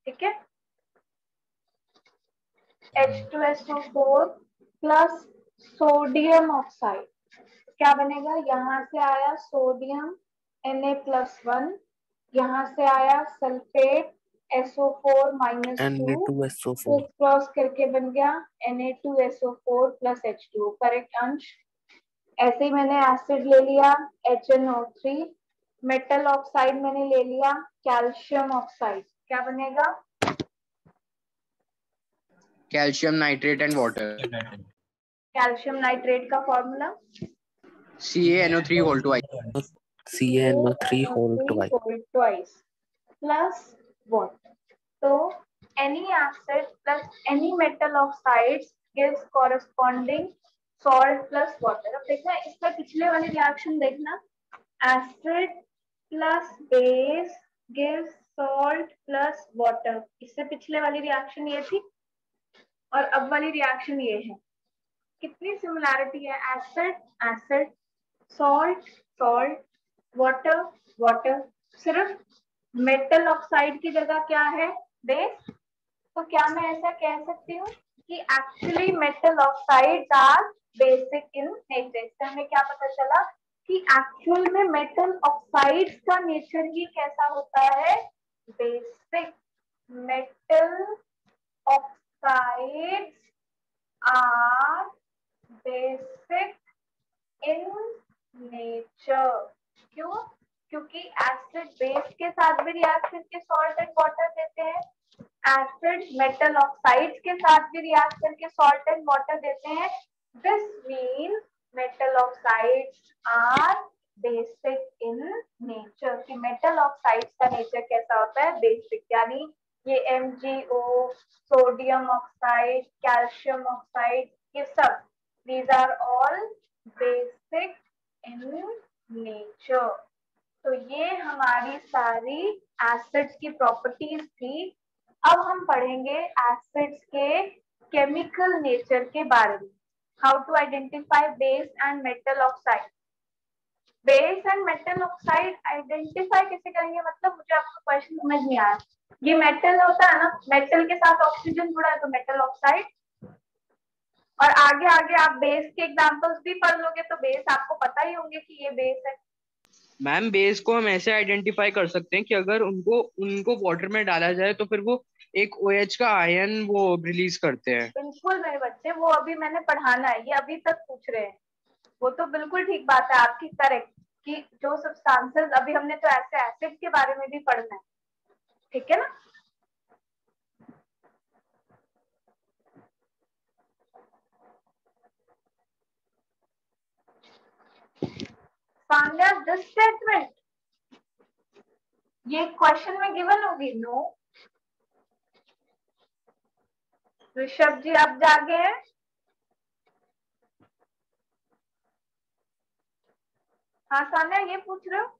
Speaker 1: ठीक है। H2SO4 प्लस सोडियम ऑक्साइड, क्या बनेगा, यहाँ से आया सोडियम Na+1, यहाँ से आया सल्फेट SO4-2,
Speaker 5: Na2SO4.
Speaker 1: क्रॉस करके बन गया Na2SO4 प्लस H2O। करेक्ट अंश। ऐसे ही मैंने एसिड ले लिया HNO3, मेटल ऑक्साइड मैंने ले लिया कैल्शियम ऑक्साइड, क्या बनेगा,
Speaker 2: calcium nitrate and water.
Speaker 1: Calcium nitrate का formula
Speaker 2: CaNO3 whole twice.
Speaker 5: CaNO3 whole twice.
Speaker 1: plus water. So any acid plus any metal oxides gives corresponding salt plus water. अब देखना इसका पिछले वाली रिएक्शन देखना, acid plus base gives salt plus water, इससे पिछले वाली रिएक्शन ये थी और अब वाली रिएक्शन ये है। कितनी सिमिलैरिटी है, acid acid, salt salt, water water, सिर्फ मेटल ऑक्साइड की जगह क्या है, बेस। तो क्या मैं ऐसा कह सकती हूँ कि actually metal oxides are basic in nature. इससे हमें क्या पता चला कि एक्चुअल में मेटल ऑक्साइड्स का नेचर ही कैसा होता है, basic. Metal oxides are basic in nature। क्यों? क्योंकि एसिड बेस के साथ भी रिएक्ट करके सॉल्ट एंड वाटर देते हैं, एसिड मेटल ऑक्साइड्स के साथ भी रिएक्ट करके सॉल्ट एंड वाटर देते हैं। This means metal oxides are basic in nature. कि मेटल ऑक्साइड्स का नेचर कैसा होता है, बेसिक। यानी ये MgO, sodium oxide, calcium oxide, ये सब these are all basic in nature। तो ये हमारी सारी एसिड्स की प्रॉपर्टीज थी। अब हम पढ़ेंगे एसिड्स के केमिकल नेचर के बारे में। How to identify base and metal oxide. Base and metal oxide identify कैसे करेंगे, मतलब मुझे आपका क्वेश्चन समझ नहीं आया। ये मेटल होता है ना, मेटल के साथ ऑक्सीजन जुड़ा है तो मेटल ऑक्साइड, और आगे आगे आप बेस के एग्जांपल्स भी पढ़ लोगे तो बेस आपको पता ही होंगे कि ये बेस है।
Speaker 2: मैम, बेस को हम ऐसे आइडेंटिफाई कर सकते हैं कि अगर उनको वाटर में डाला जाए तो फिर वो एक OH का आयन वो रिलीज करते हैं।
Speaker 1: बिल्कुल मेरे बच्चे, वो अभी मैंने पढ़ाना है, ये अभी तक पूछ रहे हैं। वो तो बिल्कुल ठीक बात है आपकी, करेक्ट, कि जो सब्सटेंसेस, अभी हमने तो ऐसे एसिड के बारे में भी पढ़ना है, ठीक है ना। सान्या, दिस स्टेटमेंट ये क्वेश्चन में गिवन होगी, नो। ऋषभ जी आप जागे हैं? हाँ सान्या, ये पूछ रहे हो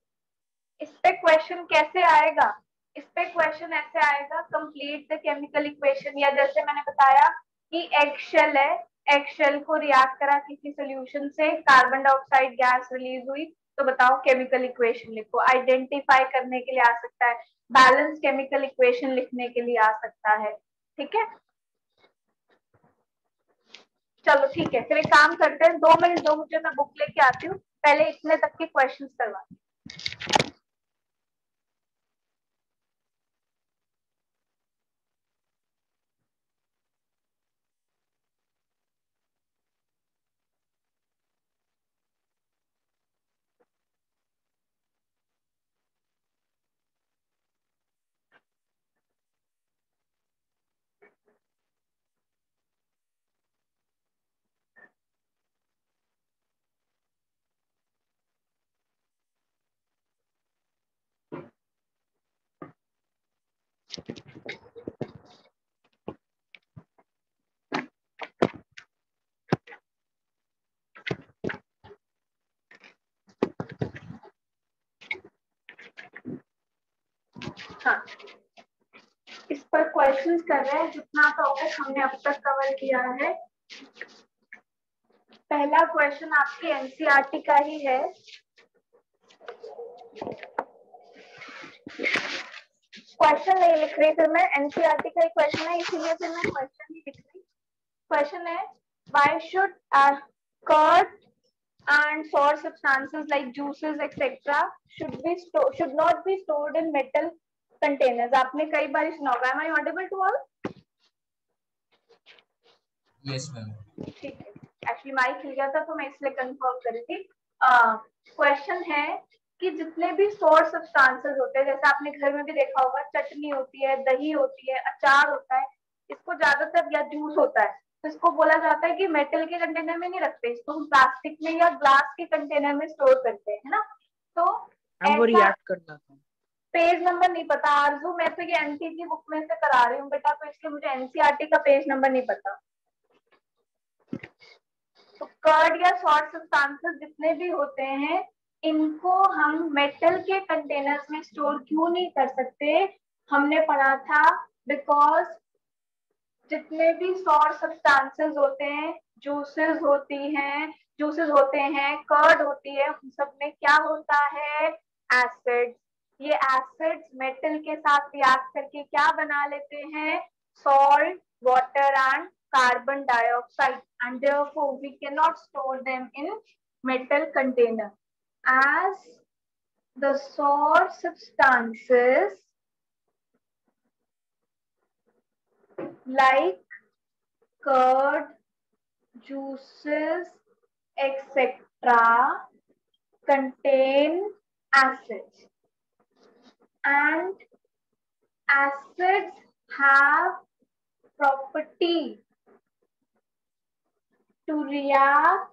Speaker 1: इस पे क्वेश्चन कैसे आएगा। इस पे क्वेश्चन ऐसे आएगा, कंप्लीट द केमिकल इक्वेशन। या जैसे मैंने बताया कि एग शेल है, एग शेल को रिएक्ट करा किसी सोल्यूशन से, कार्बन डाइऑक्साइड गैस रिलीज हुई, तो बताओ केमिकल इक्वेशन लिखो। आइडेंटिफाई करने के लिए आ सकता है, बैलेंस केमिकल इक्वेशन लिखने के लिए आ सकता है, ठीक है। चलो ठीक है, फिर एक काम करते हैं, 2 मिनट दो मुझे, मैं बुक लेके आती हूँ, पहले इतने तक के क्वेश्चंस करवा। हाँ, इस पर क्वेश्चंस कर रहे हैं जितना टॉपिक हमने अब तक कवर किया है। पहला क्वेश्चन आपके एनसीईआरटी का ही है। क्वेश्चन नहीं लिख रही फिर मैं, एनसीईआरटी का ही क्वेश्चन है इसीलिए फिर मैं क्वेश्चन ही लिख रही। क्वेश्चन है why should curd and sour substances like juices etc should not be stored in metal containers। आपने कई बार सुना होगा। Am I audible to all?
Speaker 4: Yes ma'am.
Speaker 1: ठीक है, एक्चुअली माइक हिल गया था तो मैं इसलिए कंफर्म कर रही थी। क्वेश्चन है कि जितने भी सोर सब्सटेंसेस होते हैं, जैसे आपने घर में भी देखा होगा, चटनी होती है, दही होती है, अचार होता है, इसको ज्यादातर या जूस होता है तो इसको बोला जाता है कि मेटल के कंटेनर में नहीं रखते, इसको हम प्लास्टिक में या ग्लास के कंटेनर में स्टोर करते हैं, है ना। तो
Speaker 2: वो रिएक्ट करना था।
Speaker 1: पेज नंबर नहीं पता आरजू, मैं तो ये एनसी की बुक में से करा रही हूँ बेटा, तो इसलिए मुझे एनसीईआरटी का पेज नंबर नहीं पता। तो कर्ड या सॉल्ट सब्सटेंसेस जितने भी होते हैं, इनको हम मेटल के कंटेनर्स में स्टोर क्यों नहीं कर सकते, हमने पढ़ा था बिकॉज जितने भी सॉल्ट सब्सटेंसेस होते हैं, जूसेस होते हैं, कर्ड होती है, उन सब में क्या होता है, एसिड। ये एसिड्स मेटल के साथ रिएक्ट करके क्या बना लेते हैं, salt, water and carbon dioxide, and therefore we cannot store them in metal container as the sour substances like curd, juices, etc. contain acids, and acids have property to react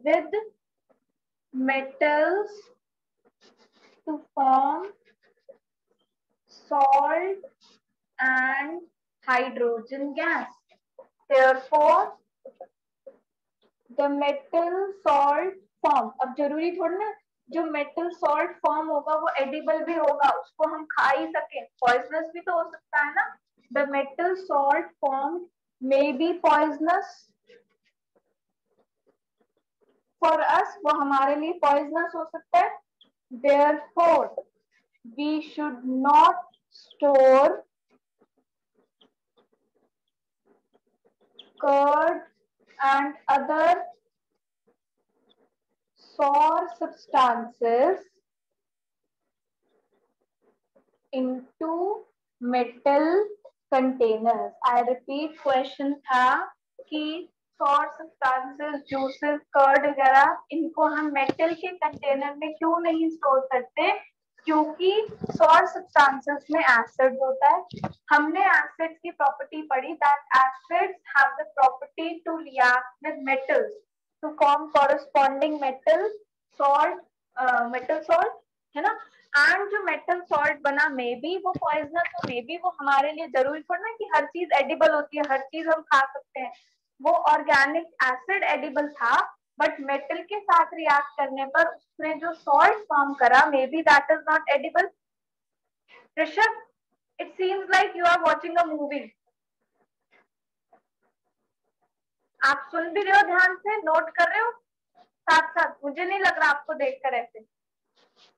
Speaker 1: with metals to form salt and hydrogen gas. Therefore, the metal salt form, अब जरूरी थोड़ी ना जो मेटल सॉल्ट फॉर्म होगा वो एडिबल भी होगा, उसको हम खा ही सके, पॉइजनस भी तो हो सकता है ना। The metal salt formed may be poisonous for us, वो हमारे लिए poisonous हो सकता है। Therefore, we should not store curd and other sour substances into metal containers। I repeat, question था कि sour substances, juices, curd वगैरह, इनको हम मेटल के कंटेनर में क्यों नहीं स्टोर करते, क्योंकि sour substances में एसिड होता है। हमने एसिड्स की प्रॉपर्टी पढ़ी, that acids have the property to react with metals to form corresponding metal salt, है ना। एंड जो मेटल सॉल्ट बना मे बी वो पॉइजनस हो, मे बी वो हमारे लिए जरूरी थोड़ा ना कि हर चीज एडिबल होती है, हर चीज हम खा सकते हैं। वो ऑर्गेनिक एसिड एडिबल था, बट मेटल के साथ रिएक्ट करने पर उसने जो सॉल्ट फॉर्म करा, may be that is not edible. Rishabh, it seems like you are watching a movie. आप सुन भी रहे हो, ध्यान से नोट कर रहे हो साथ साथ, मुझे नहीं लग रहा आपको देखकर ऐसे।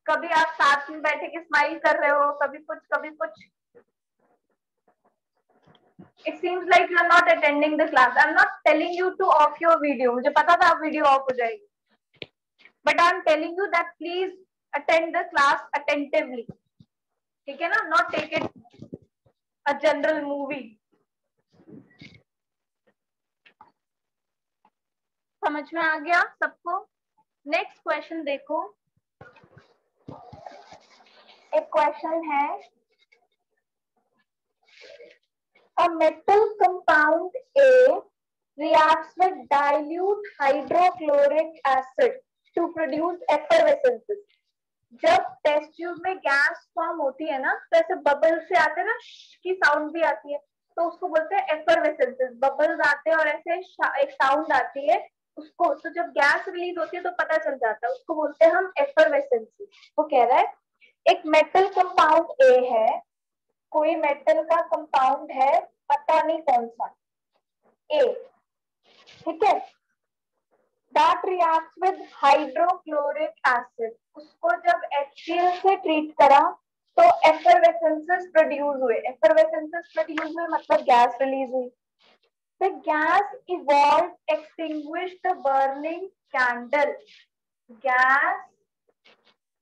Speaker 1: कभी आप साथ में बैठे के स्माइल कर रहे हो, कभी कुछ कभी कुछ। It seems like you are not attending the class. I'm not telling you to off your video. मुझे पता था आप वीडियो ऑफ हो जाएगी, but I'm telling you that please attend the class attentively. ठीक है ना, not take it a general movie. समझ में आ गया सबको? नेक्स्ट क्वेश्चन देखो। एक क्वेश्चन है A metal compound A reacts with dilute hydrochloric acid to produce effervescences. जब टेस्ट ट्यूब में गैस फॉर्म होती है ना, तो ऐसे बबल से आते हैं ना, की साउंड भी आती है, तो उसको बोलते हैं एफरवेसेंसेस. बबल्स आते हैं और ऐसे एक साउंड आती है उसको, तो जब गैस रिलीज होती है तो पता चल जाता है, उसको बोलते हैं हम एफरवेसेंसेस. वो कह रहा है एक मेटल कंपाउंड ए है, कोई मेटल का कंपाउंड है, पता नहीं कौन सा, ए, ठीक है, that reacts with hydrochloric acid. उसको जब HCl से ट्रीट करा तो effervescences प्रोड्यूस हुए. effervescences प्रोड्यूस हुए मतलब गैस रिलीज हुई. The gas evolved, extinguished the burning candle. Gas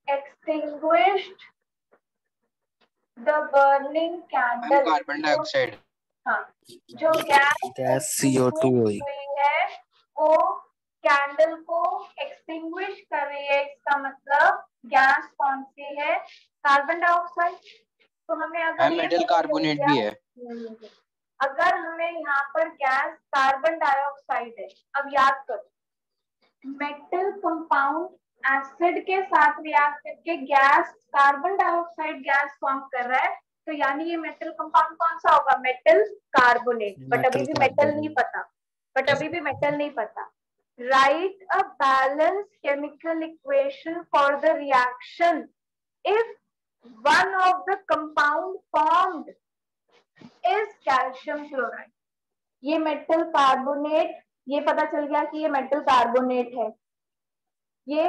Speaker 1: extinguished the burning candle.
Speaker 2: Carbon dioxide.
Speaker 1: हाँ, जो गैस
Speaker 5: CO2
Speaker 1: हुई है वो कैंडल को एक्सटिंग्विश कर रही है. इसका मतलब गैस कौन सी है? Carbon dioxide. तो हमें अगर
Speaker 2: मेटल कार्बोनेट भी है.
Speaker 1: अगर हमें यहाँ पर गैस कार्बन डाइऑक्साइड है, अब याद करो, मेटल कंपाउंड एसिड के साथ रिएक्ट करके gas carbon dioxide gas form कर रहा है, तो यानी ये मेटल कंपाउंड कौन सा होगा? Metal carbonate. बट अभी भी मेटल नहीं पता. Write a balanced chemical equation for the reaction if one of the compound formed is calcium chloride. ये मेटल कार्बोनेट, ये पता चल गया कि ये मेटल कार्बोनेट है, ये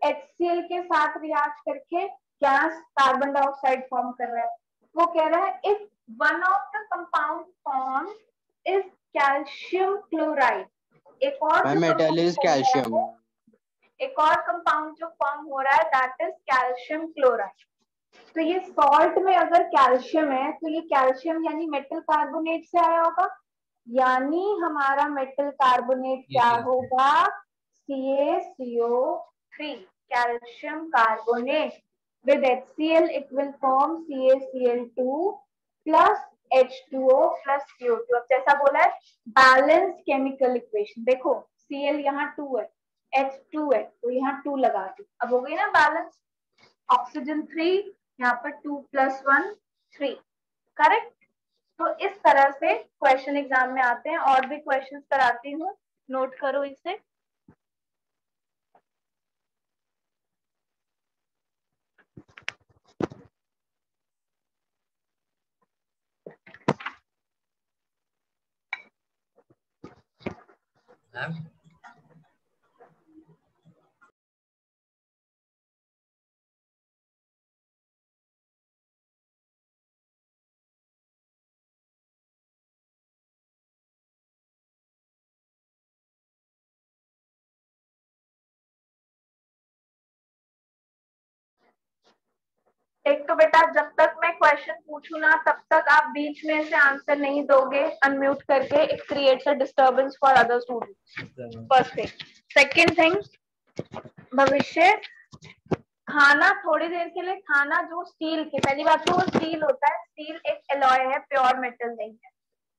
Speaker 1: HCl के साथ रिएक्ट करके गैस कार्बन डाइऑक्साइड फॉर्म कर रहा है. वो कह रहा है if one of the compound formed is calcium chloride. एक और
Speaker 2: मेटल इज कैल्शियम.
Speaker 1: एक और कंपाउंड जो फॉर्म हो रहा है दैट इज कैल्शियम क्लोराइड. तो ये सॉल्ट में अगर कैल्शियम है तो ये कैल्शियम यानी मेटल कार्बोनेट से आया होगा, यानी हमारा मेटल कार्बोनेट क्या होगा? CaCO3, calcium carbonate. with HCl it will form CaCl2 plus H2O plus CO2. अब जैसा बोला है बैलेंस केमिकल इक्वेशन. देखो Cl यहाँ 2 है, H2 है, तो यहाँ 2 लगा दी, अब हो गई ना बैलेंस. ऑक्सीजन 3, यहाँ पर 2 + 1 3. करेक्ट. तो इस तरह से क्वेश्चन एग्जाम में आते हैं. और भी क्वेश्चंस कराती हूँ, नोट करो इसे. एक तो बेटा जब तक मैं क्वेश्चन पूछू ना तब तक आप बीच में से आंसर नहीं दोगे अनम्यूट करके. It creates a disturbance for other students. First thing. Second thing, भविष्य खाना थोड़ी देर के लिए खाना जो स्टील के, पहली बात तो वो स्टील होता है, स्टील एक एलॉय है, प्योर मेटल नहीं है.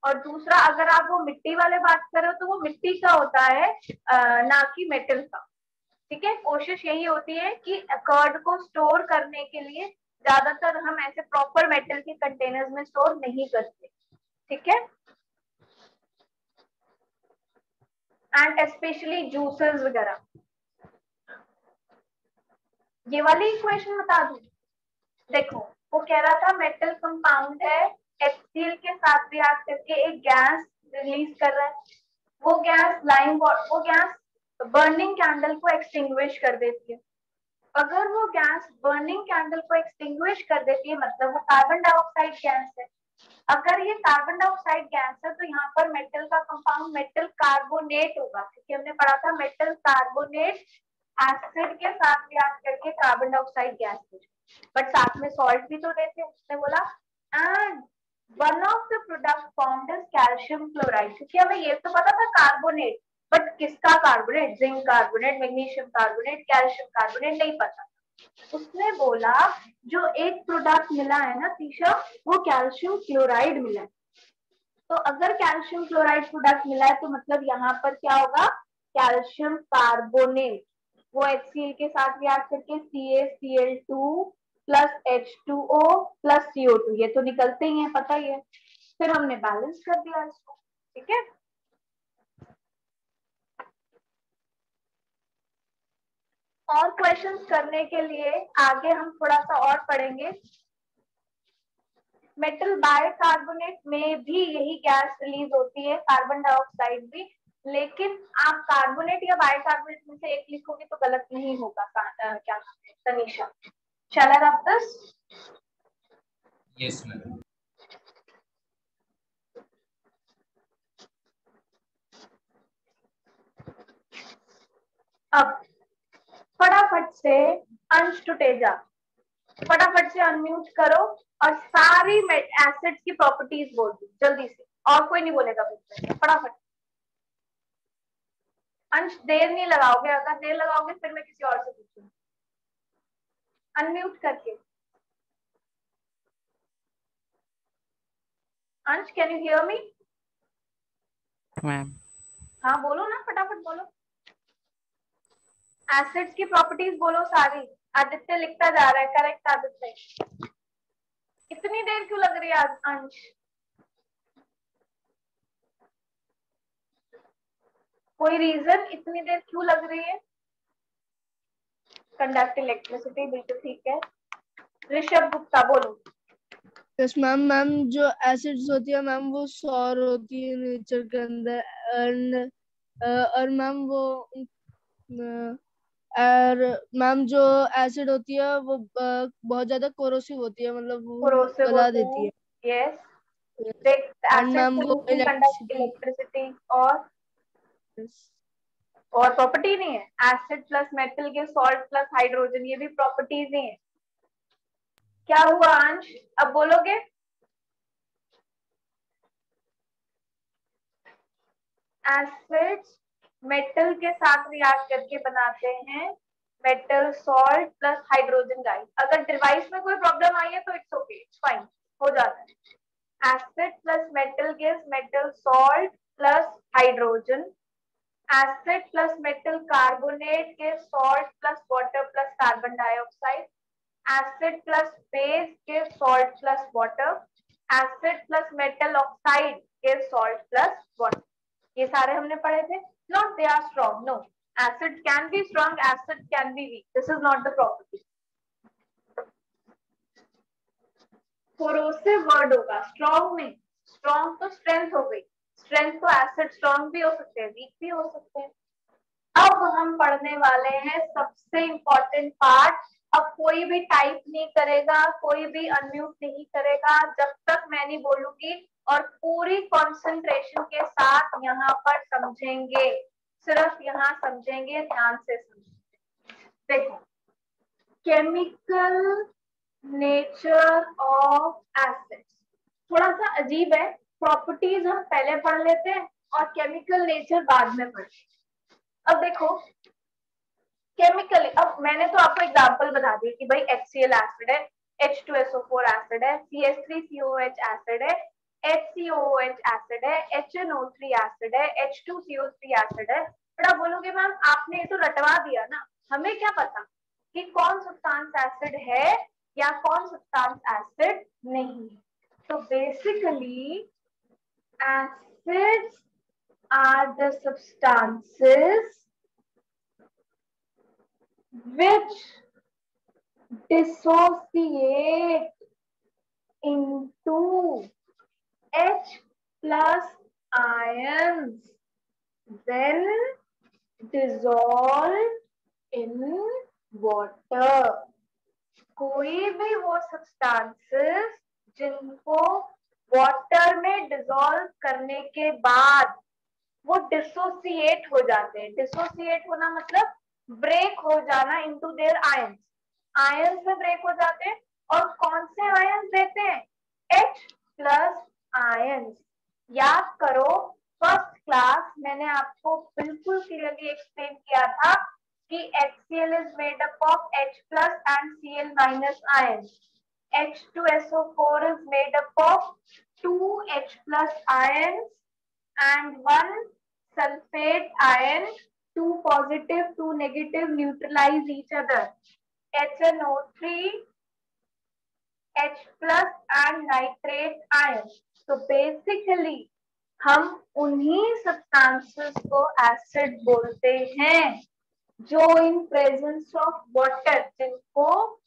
Speaker 1: और दूसरा अगर आप वो मिट्टी वाले बात करो तो वो मिट्टी का होता है, ना कि मेटल का. ठीक है. कोशिश यही होती है कि कर्ड को स्टोर करने के लिए ज्यादातर हम ऐसे प्रॉपर मेटल के कंटेनर्स में स्टोर नहीं करते. ठीक है. एंड स्पेशली जूसेस वगैरह. ये वाली इक्वेशन बता दूं. देखो वो कह रहा था मेटल कंपाउंड है, HCl के साथ रिएक्ट करके एक गैस रिलीज कर रहा है. वो गैस बर्निंग कैंडल को एक्सटिंग्विश कर देती है. अगर वो गैस बर्निंग कैंडल को एक्सटिंग्विश कर देती है मतलब वो कार्बन डाइऑक्साइड गैस है. अगर ये कार्बन डाइऑक्साइड गैस है तो यहाँ पर मेटल का कंपाउंड मेटल कार्बोनेट होगा, क्योंकि हमने पढ़ा था मेटल कार्बोनेट एसिड के साथ रिएक्ट करके कार्बन डाइऑक्साइड गैस है. बट साथ में सॉल्ट भी तो देते हैं. उसने बोला and one of the product formed is calcium chloride. क्योंकि हमें ये तो पता था कार्बोनेट, बट किसका carbonate? Zinc carbonate, magnesium carbonate, calcium carbonate नहीं पता. उसने बोला जो एक प्रोडक्ट मिला है ना तीसरा, वो कैल्शियम क्लोराइड मिला है. तो अगर कैल्शियम क्लोराइड प्रोडक्ट मिला है तो मतलब यहाँ पर क्या होगा, कैल्शियम कार्बोनेट, वो HCl के साथ रिएक्ट करके CaCl2 plus H2O plus CO2, ये तो निकलते ही है, पता ही है, फिर हमने बैलेंस कर दिया इसको। ठीक है, और क्वेश्चंस करने के लिए आगे हम थोड़ा सा और पढ़ेंगे। मेटल बाइकार्बोनेट में भी यही गैस रिलीज होती है, कार्बन डाइऑक्साइड भी, लेकिन आप कार्बोनेट या बाइकार्बोनेट में से एक लिखोगे तो गलत नहीं होगा। क्या तनीषा, शैल आई रब दिस?
Speaker 4: Yes ma'am.
Speaker 1: अब फटाफट से अंश टुटेजा, फटाफट से अनम्यूट करो और सारी एसिड्स की प्रॉपर्टीज बोल दो जल्दी से, और कोई नहीं बोलेगा बीच में, फटाफट। अंश देर नहीं लगाओगे, अगर देर लगाओगे फिर मैं किसी और से पूछूंगी। अनम्यूट करके अंश, can you hear me?
Speaker 5: Ma'am
Speaker 1: हाँ बोलो ना, फटाफट बोलो। एसिड्स की प्रॉपर्टीज बोलो सारी। आदित्य लिखता जा रहा है, करेक्ट आदित्य। इतनी देर क्यों लग रही है अंश? कोई रीजन इतनी देर क्यों लग रही है? कंडक्ट इलेक्ट्रिसिटी, बिल्कुल ठीक है। ऋषभ गुप्ता बोलो।
Speaker 7: यस मैम, मैम जो एसिड्स होती है मैम वो सौर होती है नेचर के अंदर, एंड और मैम वो और मैम जो एसिड होती है वो बहुत ज्यादा कोरोसिव होती है, मतलब वो
Speaker 1: कोरोसिव
Speaker 7: गला
Speaker 1: होते
Speaker 7: देती
Speaker 1: हैं,
Speaker 7: है।
Speaker 1: यस। देख,
Speaker 7: एंड
Speaker 1: एसिड
Speaker 7: मैम वो
Speaker 1: कंडक्ट इलेक्ट्रिसिटी, और प्रॉपर्टी नहीं है। एसिड प्लस मेटल के सॉल्ट प्लस हाइड्रोजन, ये भी प्रॉपर्टीज नहीं है। क्या हुआ अंश, अब बोलोगे? एसिड्स मेटल के साथ रिएक्ट करके बनाते हैं metal salt plus hydrogen guys. अगर डिवाइस में कोई प्रॉब्लम आई है तो इट्स ओके, इट्स फाइन, हो जाता है। Acid plus metal gives metal salt plus hydrogen. Acid plus metal carbonate gives salt plus water plus carbon dioxide. Acid plus base gives salt plus water. Acid plus metal oxide gives salt plus water. ये सारे हमने पढ़े थे। Not they are strong, no. Acid can be strong, acid can be weak. This is not the property. Corrosive word होगा, strong नहीं। Strong तो strength हो गई, strength तो acid strong भी हो सकते हैं, weak भी हो सकते हैं। अब हम पढ़ने वाले हैं सबसे इम्पोर्टेंट पार्ट। अब कोई भी टाइप नहीं करेगा, कोई भी अनम्यूट नहीं करेगा जब तक मैं नहीं बोलूंगी, और पूरी कंसंट्रेशन के साथ यहाँ पर समझेंगे, सिर्फ यहाँ समझेंगे, ध्यान से समझेंगे। देखो, केमिकल नेचर ऑफ एसिड्स थोड़ा सा अजीब है, प्रॉपर्टीज हम पहले पढ़ लेते हैं और केमिकल नेचर बाद में पढ़ते हैं। अब देखो केमिकली, अब मैंने तो आपको एग्जांपल बता दी कि भाई HCl एसिड है, H2SO4 एसिड है, CH3COOH एसिड है, HCOOH एसिड है, HNO3 एसिड है, H2CO3 एसिड है। बट आप बोलोगे मैम आपने ये तो रटवा दिया ना, हमें क्या पता कि कौन सब्सटेंस एसिड है या कौन सब्सटेंस एसिड नहीं है। तो basically acids are the substances which dissociate into H plus ions when dissolved in water. कोई भी वो substances जिनको वाटर में डिसॉल्व करने के बाद वो डिसोसिएट हो जाते हैं। डिसोसिएट होना मतलब ब्रेक हो जाना इनटू देयर आयंस, आयंस में ब्रेक हो जाते हैं। और कौन से आयंस देते हैं? H plus ions. याद करो फर्स्ट क्लास मैंने आपको बिल्कुल क्लियरली एक्सप्लेन किया था कि HCl is made up of H plus and Cl minus ions. H2SO4 is made up of 2 H plus ions and 1 sulfate ion. 2 positive, 2 negative neutralize each other. HNO3, H plus and nitrate ion. So basically हम उन्हीं सब्सटेंसेस को एसिड बोलते हैं जो इन प्रेजेंस ऑफ वाटर, जिनको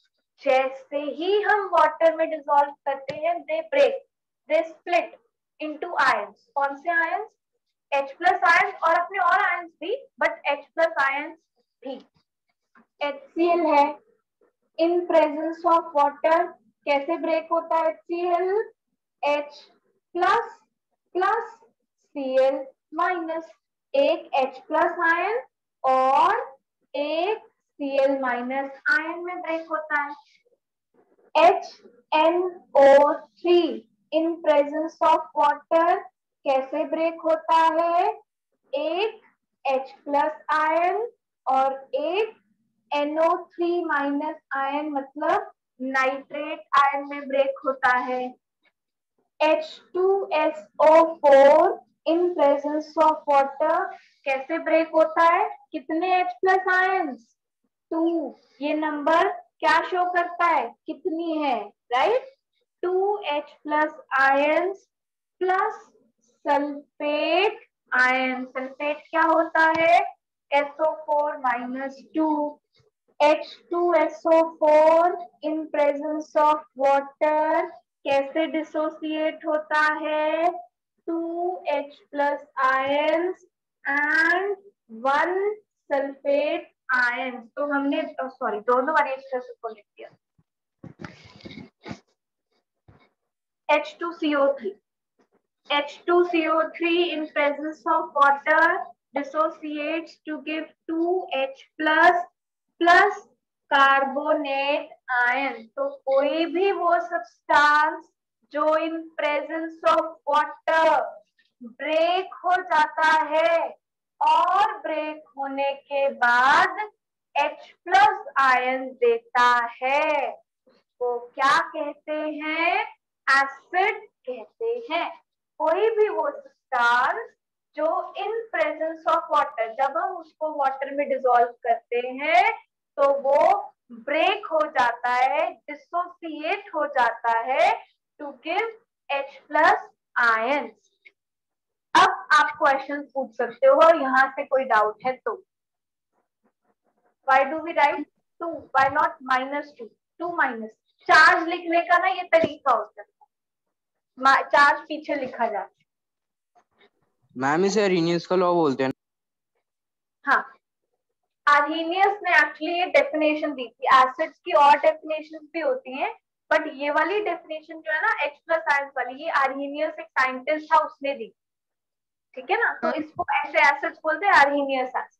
Speaker 1: जैसे ही हम वाटर में डिसॉल्व करते हैं they break, they split into ions. कौन से आयंस? H प्लस आयंस और अपने और आयंस भी, बट H प्लस आयंस भी. HCl है इन प्रेजेंस ऑफ वाटर. कैसे ब्रेक होता है HCl? H plus plus Cl minus. एक H प्लस आयन और एक Cl माइनस आयन में ब्रेक होता है. HNO3 in presence of water कैसे ब्रेक होता है? एक H प्लस आयन और एक NO3 माइनस आयन मतलब नाइट्रेट आयन में ब्रेक होता है. H2SO4 in presence of water कैसे ब्रेक होता है? कितने H प्लस आयंस? 2. ये नंबर क्या शो करता है? कितनी है? Right. 2 H plus ions plus sulphate ion. Sulphate क्या होता है? SO4 minus 2. H2SO4 in presence of water कैसे डिसोसिएट होता है? 2 H plus ions and 1 sulphate ion. तो हमने सॉरी दोनों बार इस तरह से को लिख दिया. H2CO3. H2CO3 in presence of water dissociates to give 2H plus carbonate ion. तो कोई भी वो सब्सटेंस जो in presence of water break हो जाता है और ब्रेक होने के बाद H प्लस आयन देता है, उसको क्या कहते हैं? एसिड कहते हैं. कोई भी वो सब्सटेंस जो इन प्रेजेंस ऑफ वाटर, जब हम उसको वाटर में डिसॉल्व करते हैं तो वो ब्रेक हो जाता है, डिसोसिएट हो जाता है to give H plus ion. अब आप क्वेश्चन पूछ सकते हो यहाँ से कोई डाउट है तो. Why do we write 2? Why not -2? 2 minus. Charge लिखने का ना ये तरीका होता है, चार्ज पीछे लिखा जाता है.
Speaker 2: मैम इसे अरेनियस का लॉ बोलते हैं.
Speaker 1: हाँ, आर्हेनियस ने एक्चुअली ये डेफिनेशन दी थी. एसिड्स की और डेफिनेशन भी होती हैं, बट ये वाली डेफिनेशन जो है ना H प्लस आयंस वाली, ये आर्हेनियस एक साइंटिस्ट था उसने दी. ठीक है ना. तो इसको ऐसे एसिड्स बोलते हैं, आर्हेनियस एसिड्स.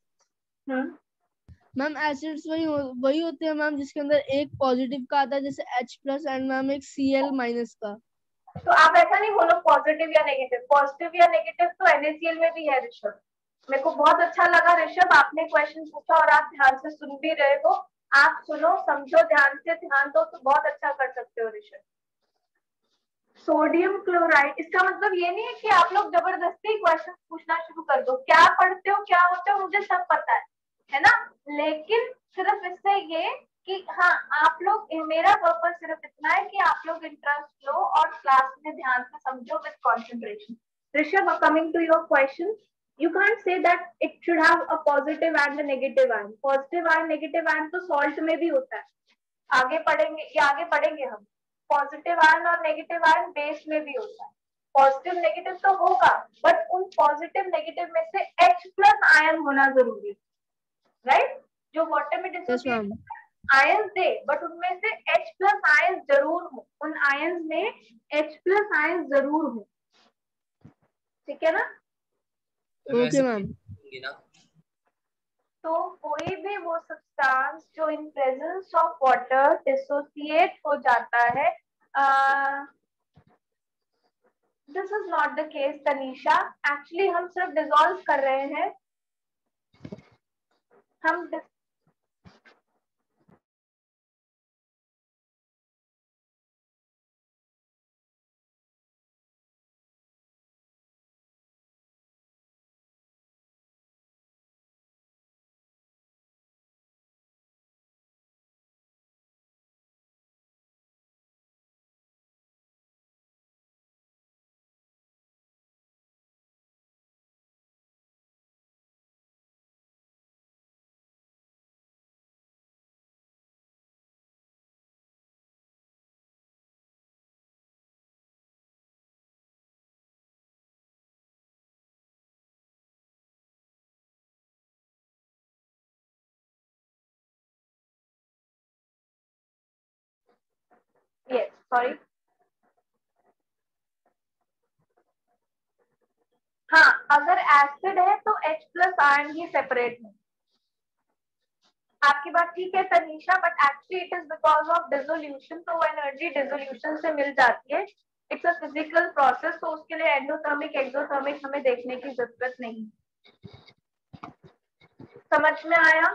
Speaker 7: मैम एसिड्स वही होते हैं मैम जिसके अंदर एक पॉजिटिव का आता है जैसे H प्लस एंड मैम एक Cl माइनस का.
Speaker 1: तो आप ऐसा नहीं बोलो पॉजिटिव या नेगेटिव. पॉजिटिव या नेगेटिव तो NaCl में भी है ऋषभ. मेरे को बहुत अच्छा लगा ऋषभ, आपने क्वेश्चन पूछा और आप ध्यान से सुन भी रहे हो. आप सुनो, समझो, ध्यान से ध्यान दो तो बहुत अच्छा कर सकते हो ऋषभ. सोडियम क्लोराइड, इसका मतलब ये नहीं है कि आप लोग जबरदस्ती क्वेश्चन पूछना शुरू कर दो. क्या पढ़ते हो, क्या होते हो, मुझे सब पता है ना. लेकिन सिर्फ इससे ये कि हाँ आप लोग, मेरा पर्पस सिर्फ इतना है कि आप लोग इंटरेस्ट लो और क्लास में ध्यान से समझो with concentration. Rishabh, coming to your question, you can't say that it should have a positive and a negative ion. Positive ion, negative ion तो salt में भी होता है. आगे पढ़ेंगे, ये आगे पढ़ेंगे हम. पॉजिटिव आयन और नेगेटिव आयन बेस में भी होता है. पॉजिटिव नेगेटिव तो होगा, बट उन पॉजिटिव नेगेटिव में से H प्लस आयन होना जरूरी है. राइट. जो वाटर में डिसोसिएट आयंस दे, बट उनमें से H प्लस आयन जरूर हो. उन आयंस में H प्लस आयन जरूर हो. ठीक है ना.
Speaker 7: Okay ma'am.
Speaker 1: तो कोई भी वो सब्सटेंस जो in presence of water dissociate हो जाता है. This is not the case Tanisha. Actually हम सिर्फ डिसॉल्व कर रहे हैं. हम यस सॉरी, हाँ अगर एसिड है तो H प्लस आयन ही सेपरेट है। आपकी बात ठीक है Tanisha, but actually it is because of dissolution, तो वो एनर्जी डिसोल्यूशन से मिल जाती है। इट्स अ फिजिकल प्रोसेस, तो उसके लिए एंडोथर्मिक एक्सोथर्मिक हमें देखने की जरूरत नहीं। समझ में आया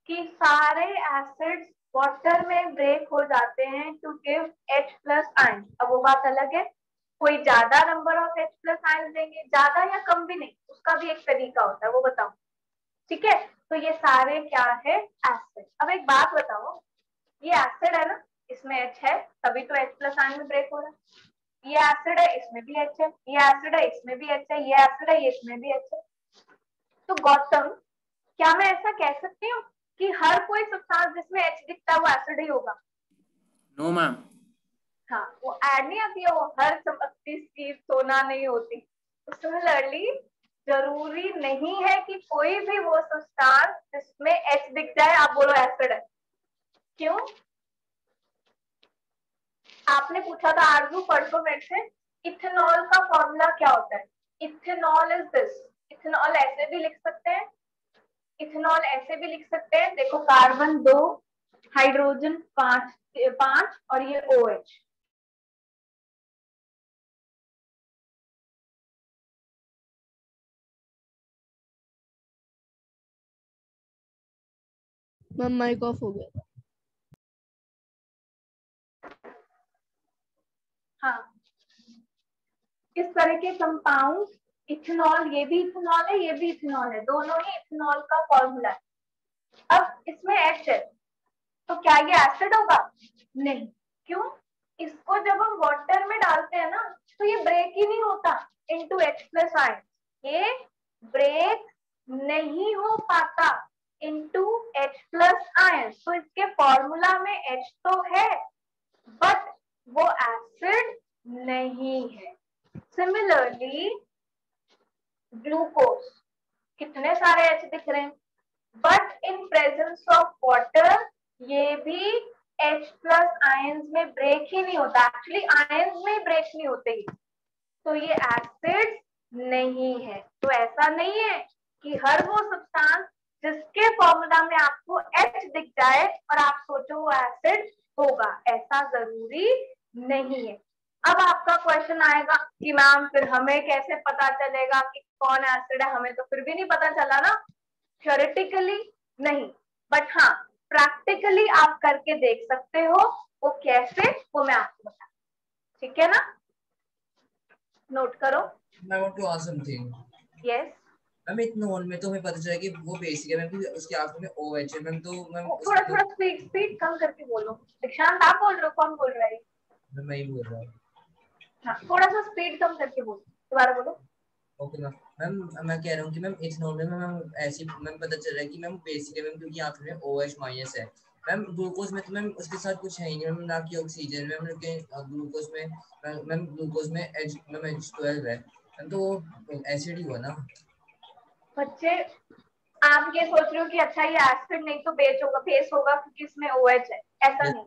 Speaker 1: कि सारे एसिड्स वाटर में ब्रेक हो जाते हैं to give H plus ion. अब वो बात अलग है, कोई ज्यादा number of H plus ion देंगे, ज्यादा या कम भी नहीं, उसका भी एक तरीका होता है, वो बताओ। ठीक है, तो ये सारे क्या है एसिड। अब एक बात बताओ, ये एसिड है ना, इसमें H है तभी तो H प्लस आयन में ब्रेक हो रहा है। ये एसिड है इसमें भी H है, ये एसिड है इसमें भी H है, ये एसिड है ये इसमें भी H है। तो गौतम क्या मैं ऐसा कह सकती हूँ कि हर कोई सब्सटेंस जिसमें H दिखता है वो एसिड ही होगा?
Speaker 8: No ma'am.
Speaker 1: हाँ, वो ऐड नहीं आती है, वो हर चमकती चीज सोना नहीं होती। तो सिमिलरली जरूरी नहीं है कि कोई भी वो सब्सटेंस जिसमें H दिख जाए आप बोलो एसिड है। क्यों? आपने पूछा था आरजू परसों मेरे से, इथेनॉल का फॉर्मूला क्या होता है? Ethanol is this. इथेनॉल ऐसे भी लिख सकते हैं, इथेनॉल ऐसे भी लिख सकते हैं, देखो कार्बन 2 हाइड्रोजन 5 और ये OH।
Speaker 7: मैम माइक ऑफ हो गया।
Speaker 1: हाँ, इस तरह के कंपाउंड, इथेनॉल, ये भी इथेनॉल है ये भी इथेनॉल है, दोनों ही इथेनॉल का फॉर्मूला है। अब इसमें H है तो क्या ये एसिड होगा? नहीं। क्यों? इसको जब हम वाटर में डालते हैं ना तो ये ब्रेक ही नहीं होता इनटू H प्लस आयन, ये ब्रेक नहीं हो पाता इनटू H प्लस आयन। तो इसके फॉर्मूला में H तो है बट वो एसिड नहीं है। सिमिलरली ग्लूकोज, कितने सारे H दिख रहे हैं but in presence of water ये भी H प्लस आयंस में ब्रेक ही नहीं होता, एक्चुअली आयंस में ब्रेक नहीं होते ही, तो ये एसिड नहीं है। तो ऐसा नहीं है कि हर वो सब्सटेंस जिसके फॉर्मूला में आपको H दिख जाए और आप सोचो वो एसिड होगा, ऐसा जरूरी नहीं है। अब आपका क्वेश्चन आएगा कि मैम फिर हमें कैसे पता चलेगा कि कौन एसिड है? हमें तो फिर भी नहीं पता चला ना। थ्योरेटिकली नहीं, बट हाँ प्रैक्टिकली आप करके देख सकते हो। वो कैसे, वो मैं आपको बता, ठीक है ना? नोट करो।
Speaker 4: I want to ask something.
Speaker 1: Yes,
Speaker 4: ma'am ethanol में तो हमें पता चला कि वो बेसिक है मैम, क्योंकि उसके आखिर में OH है मैम, तो मैम
Speaker 1: थोड़ा थोड़ा स्पीड कम करके बोलो। दीक्षांत आप बोल रहे हो, कौन बोल रहा है?
Speaker 4: मैं ही बोल रहा हूँ।
Speaker 1: हाँ, थोड़ा सा स्पीड कम करके बोलो, दोबारा बोलो।
Speaker 4: Okay ma'am. मैम मैं कह रहा हूँ कि मैम इथेनॉल में मैम ऐसी मैम पता चल रहा है कि मैम बेसिक है मैम, क्योंकि आखिर में OH माइनस है। मैम ग्लूकोज में तो मैम उसके साथ कुछ है ही नहीं मैम, ना कि ऑक्सीजन मैम, ग्लूकोज में मैम ग्लूकोज में H12 है मैम, तो एसिड ही हुआ ना।
Speaker 1: बच्चे आप ये सोच रहे हो कि अच्छा ये एसिड नहीं तो बेस होगा, क्योंकि इसमें OH है, ऐसा नहीं।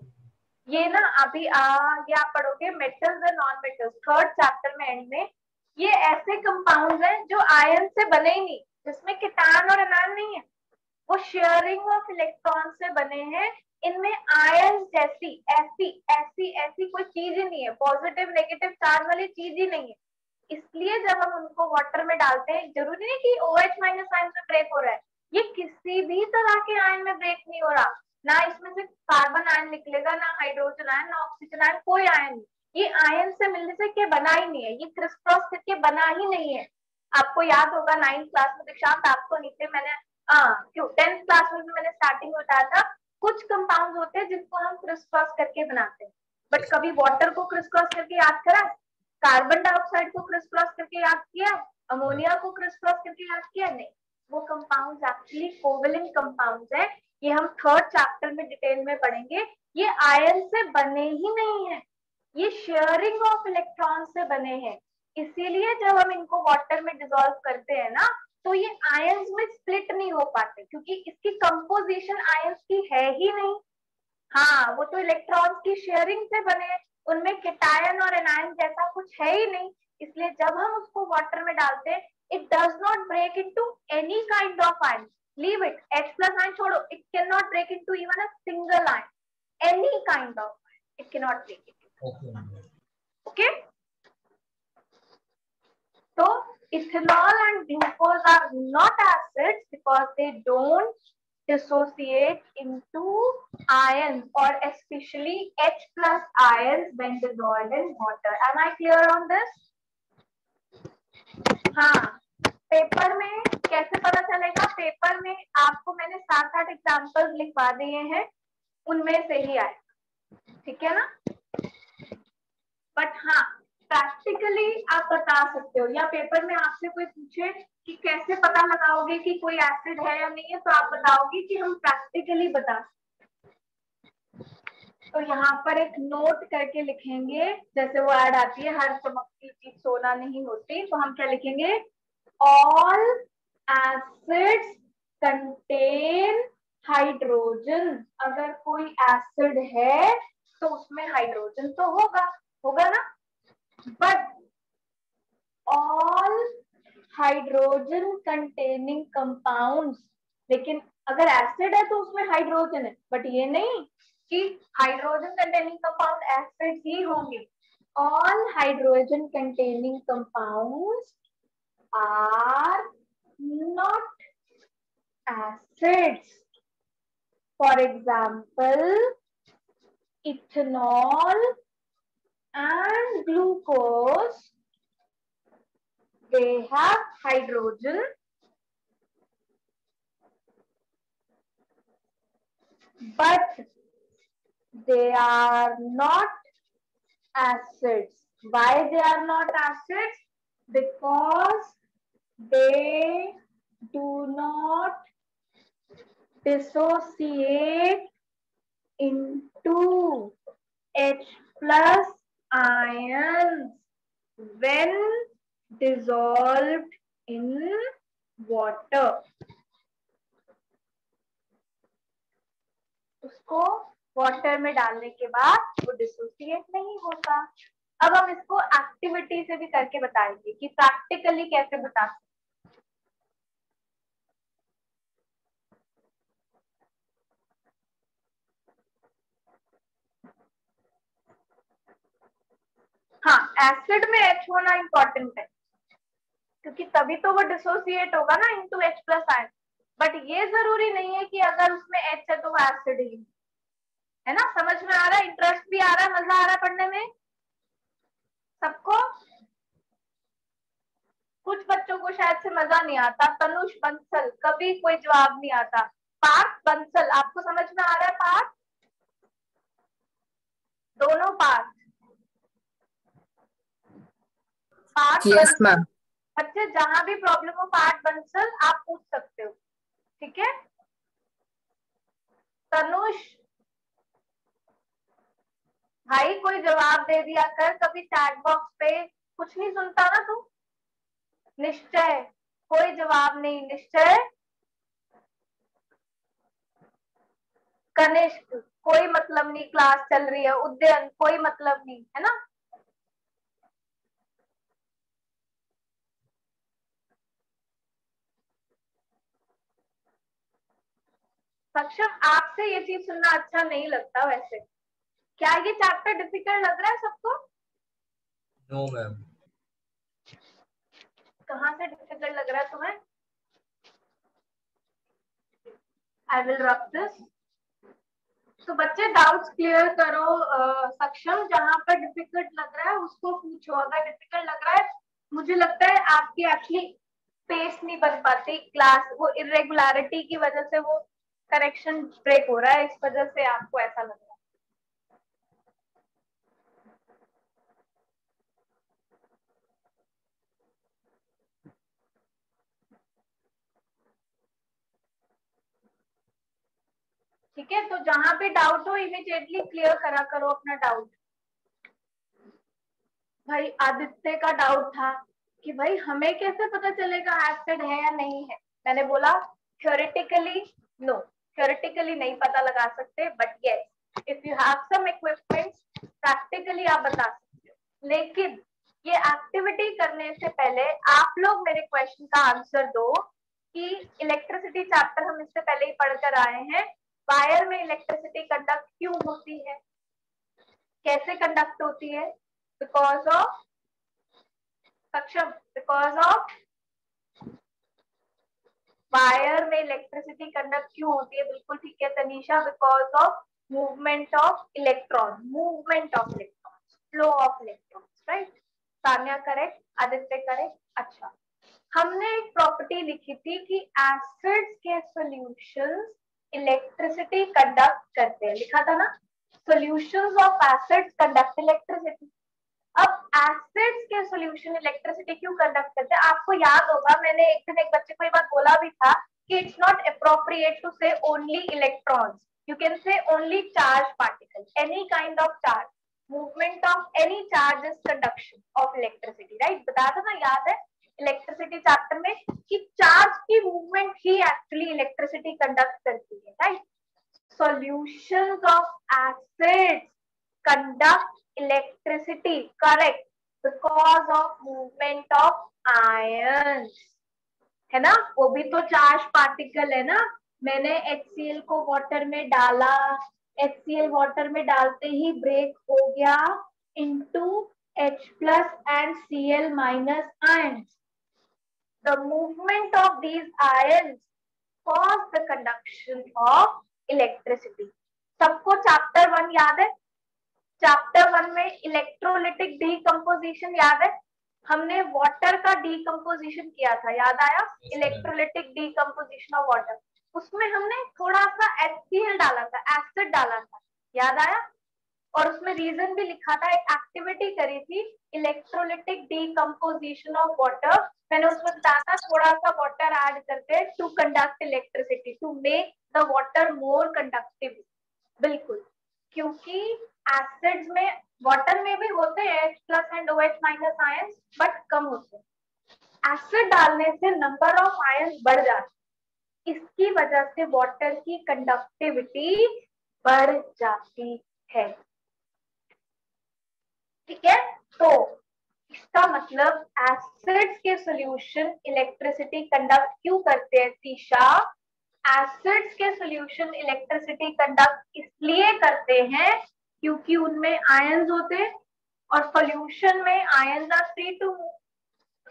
Speaker 1: ये ना अभी ये आप पढ़ोगे metals and non metals, third chapter में एंड में। ये ऐसे कंपाउंड्स हैं जो आयन से बने ही नहीं, जिसमें कीटान और एनायन नहीं है, वो शेयरिंग ऑफ इलेक्ट्रॉन से बने हैं। इनमें आयन जैसी ऐसी कोई चीज ही नहीं है, पॉजिटिव नेगेटिव चार्ज वाली चीज ही नहीं है। इसलिए जब हम उनको वाटर में डालते हैं, जरूरी नहीं कि OH माइनस आयन में ब्रेक हो रहा है, ये किसी भी तरह के आयन में ब्रेक नहीं हो रहा। ना इसमें से कार्बन आयन निकलेगा, ना हाइड्रोजन आयन, ना ऑक्सीजन आयन, कोई आयन नहीं। ये आयन से मिलने से के बना ही नहीं है, ये क्रिस क्रॉस करके बना ही नहीं है। आपको याद होगा 9th क्लास में, दीक्षांत आपको नहीं थे, मैंने क्यों 10th क्लास में भी मैंने स्टार्टिंग में बताया था, कुछ कंपाउंड होते हैं जिनको हम क्रिस क्रॉस करके बनाते हैं। बट कभी वाटर को क्रिस क्रॉस करके याद करा? कार्बन डाइऑक्साइड को क्रिस क्रॉस करके याद किया? अमोनिया को क्रिस क्रॉस करके याद किया? नहीं। वो कंपाउंड्स एक्चुअली कोवेलेंट कंपाउंड्स है, ये हम थर्ड चैप्टर में डिटेल में पढ़ेंगे। ये आयन से बने ही नहीं है, ये शेयरिंग ऑफ इलेक्ट्रॉन से बने हैं। इसीलिए जब हम इनको वाटर में डिसॉल्व करते हैं ना, तो ये आयंस में स्प्लिट नहीं हो पाते, क्योंकि इसकी कंपोजिशन आयंस की है ही नहीं। हाँ, वो तो इलेक्ट्रॉन्स की शेयरिंग से बने, उनमें केटायन और एनायन जैसा कुछ है ही नहीं, इसलिए जब हम उसको वाटर में डालते हैं it does not break into any kind of ion. Leave it, H plus ion छोड़ो, it can not break into even a single ion, any kind of ion it can not break it. Okay, so ethanol and glucose are not acids because they don't dissociate into ions or especially H plus ions when dissolved in water. Am I clear on this? हाँ, पेपर में कैसे पता चलेगा? पेपर में आपको मैंने 7-8 एग्जाम्पल्स लिखवा दिए हैं, उनमें से ही आए, ठीक है ना? बट हाँ, प्रैक्टिकली आप बता सकते हो, या पेपर में आपसे कोई पूछे कि कैसे पता लगाओगे कि कोई एसिड है या नहीं है, तो आप बताओगे कि हम प्रैक्टिकली बता सकते. तो यहाँ पर एक नोट करके लिखेंगे, जैसे वो ऐड आती है, हर चमकती चीज सोना नहीं होती, तो हम क्या लिखेंगे? All acids contain hydrogen. अगर कोई एसिड है तो उसमें हाइड्रोजन तो होगा ना. But all hydrogen containing compounds, लेकिन अगर एसिड है तो उसमें हाइड्रोजन है, बट ये नहीं कि हाइड्रोजन कंटेनिंग कंपाउंड एसिड ही होंगे. All hydrogen containing compounds are not acids. For example, ethanol and glucose, they have hydrogen, but they are not acids. Why they are not acids? Because they do not dissociate into H plus ions when dissolved in water. उसको वाटर में डालने के बाद वो डिसोसिएट नहीं होता. अब हम इसको एक्टिविटी से भी करके बताएंगे कि प्रैक्टिकली कैसे बता सकते. हाँ, एसिड में H होना इंपॉर्टेंट है, क्योंकि तभी तो वो डिसोसिएट होगा ना into H plus ion. But ये जरूरी नहीं है कि अगर उसमें H है तो वो एसिड ही है ना. समझ में आ रहा है? इंटरेस्ट भी आ रहा है? मजा आ रहा है पढ़ने में सबको? कुछ बच्चों को शायद से मजा नहीं आता. तनुष बंसल, कभी कोई जवाब नहीं आता. पार्थ बंसल, आपको समझ में आ रहा है? पार्थ, दोनों पार्थ.
Speaker 8: Yes ma'am.
Speaker 1: बच्चे जहां भी प्रॉब्लम हो पार्थ बंसल आप पूछ सकते हो, ठीक है? तनुष भाई कोई जवाब दे दिया कर कभी चैट बॉक्स पे. कुछ नहीं सुनता ना तू? निश्चय, कोई जवाब नहीं. निश्चय, कनिष्क, कोई मतलब नहीं, क्लास चल रही है. उद्यन, कोई मतलब नहीं, है ना? सक्षम, आपसे ये चीज सुनना अच्छा नहीं लगता वैसे. क्या ये चैप्टर डिफिकल्ट लग रहा है सबको?
Speaker 4: No ma'am.
Speaker 1: कहाँ से डिफिकल्ट लग रहा है तुम्हें? I will rub this. तो बच्चे डाउट्स क्लियर करो. सक्षम, जहां पर डिफिकल्ट लग रहा है उसको पूछो. अगर डिफिकल्ट लग रहा है, मुझे लगता है आपकी एक्चुअली पेस नहीं बन पाती क्लास, वो इरेगुलरिटी की वजह से वो करेक्शन ब्रेक हो रहा है, इस वजह से आपको ऐसा लग रहा है. ठीक है, तो जहां पे डाउट हो इमीडिएटली क्लियर करा करो अपना डाउट. भाई आदित्य का डाउट था कि भाई हमें कैसे पता चलेगा एसिड है या नहीं है. मैंने बोला थ्योरेटिकली नो, थ्योरेटिकली नहीं पता लगा सकते, but yes if you have some equipments practically आप बता सकते हो, लेकिन ये एक्टिविटी करने से पहले आप लोग मेरे क्वेश्चन का आंसर दो कि इलेक्ट्रिसिटी चैप्टर हम इससे पहले ही पढ़कर आए हैं, वायर में इलेक्ट्रिसिटी कंडक्ट क्यों होती है, कैसे कंडक्ट होती है, because of Saksham, because of wire में इलेक्ट्रिसिटी कंडक्ट क्यों होती है, बिल्कुल ठीक है Tanisha, because of movement of electron, movement of electron, flow of electron, right. Sanya correct, Aditya correct. अच्छा, हमने एक प्रॉपर्टी लिखी थी कि एसिड्स के सॉल्यूशंस इलेक्ट्रिसिटी कंडक्ट करते हैं, लिखा था ना, solutions of acids conduct electricity. अब एसिड्स के सॉल्यूशन इलेक्ट्रिसिटी क्यों कंडक्ट करते हैं, आपको याद होगा मैंने एक दिन एक बच्चे को ये बात बोला भी था कि इट्स नॉट अप्रोप्रिएट टू से only electrons, you can say only charged particles, any kind of charge, movement of any charge is conduction of electricity, right। बताया था ना, याद है इलेक्ट्रिसिटी चैप्टर में कि चार्ज की मूवमेंट ही एक्चुअली इलेक्ट्रिसिटी कंडक्ट करती है, right. Solutions of acids conduct electricity, correct, because of movement of ions, है ना, वो भी तो चार्ज पार्टिकल है ना। मैंने HCl को वाटर में डाला, HCl वाटर में डालते ही ब्रेक हो गया into H plus and Cl minus ions. The movement of these ions cause the conduction of electricity. सबको चैप्टर 1 याद है, चैप्टर 1 में इलेक्ट्रोलिटिक डीकंपोजिशन याद है, हमने वाटर का डीकंपोजिशन किया था, याद आया, इलेक्ट्रोलिटिक डीकंपोजिशन ऑफ वाटर, उसमें हमने थोड़ा सा HCl डाला था, एसिड डाला था, याद आया, और उसमें रीजन भी लिखा था, एक एक्टिविटी करी थी इलेक्ट्रोलिटिक डीकंपोजिशन ऑफ वाटर, मैंने उसमें बताया था थोड़ा सा वाटर ऐड करके to conduct electricity, to make the water more conductive, बिल्कुल, क्योंकि एसिड्स में, वाटर में भी होते हैं H plus and OH minus ions, but कम होते हैं, एसिड डालने से नंबर ऑफ आयंस बढ़ जाते हैं, इसकी वजह से वाटर की कंडक्टिविटी बढ़ जाती है, ठीक है। तो इसका मतलब एसिड्स के सॉल्यूशन इलेक्ट्रिसिटी कंडक्ट क्यों करते हैं तीशा, एसिड्स के सॉल्यूशन इलेक्ट्रिसिटी कंडक्ट इसलिए करते हैं क्योंकि उनमें आयंस होते हैं, और सॉल्यूशन में ions are free to move,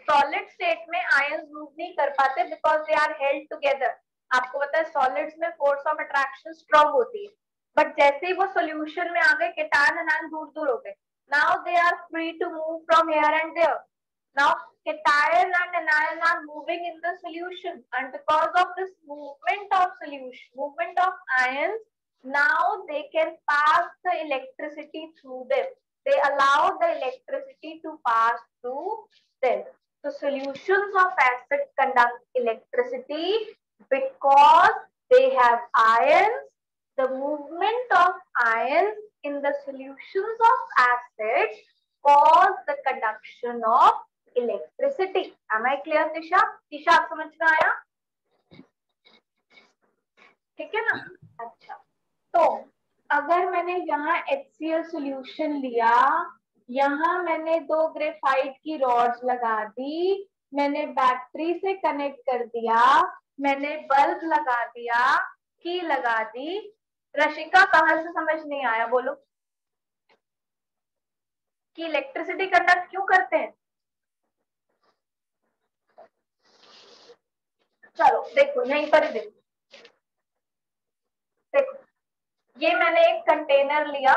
Speaker 1: solid state में आयंस मूव नहीं कर पाते because they are held together, आपको पता है सॉलिड्स में फोर्स ऑफ अट्रैक्शन स्ट्रांग होती है, बट जैसे ही वो सॉल्यूशन में आ गए केटायन एनायन दूर दूर हो गए, now they are free to move from here and there, now cation and anion are moving in the solution, and because of this movement of solution, movement of ions, now they can pass the electricity through them, they allow the electricity to pass through them. So solutions of acid conduct electricity because they have ions. The movement of ions in the solutions of acids cause the conduction of electricity. Am I clear, Tisha? Tisha, आप समझ में आया? ठीक है ना? अच्छा, तो अगर मैंने यहाँ HCl सॉल्यूशन लिया, यहाँ मैंने 2 ग्रेफाइट की रॉड्स लगा दी, मैंने बैटरी से कनेक्ट कर दिया, मैंने बल्ब लगा दिया, की लगा दी। रशिका, कहाँ से समझ नहीं आया, बोलो कि इलेक्ट्रिसिटी कंडक्ट क्यों करते हैं? चलो देखो, यहीं पर ही देखो, देखो ये मैंने एक कंटेनर लिया,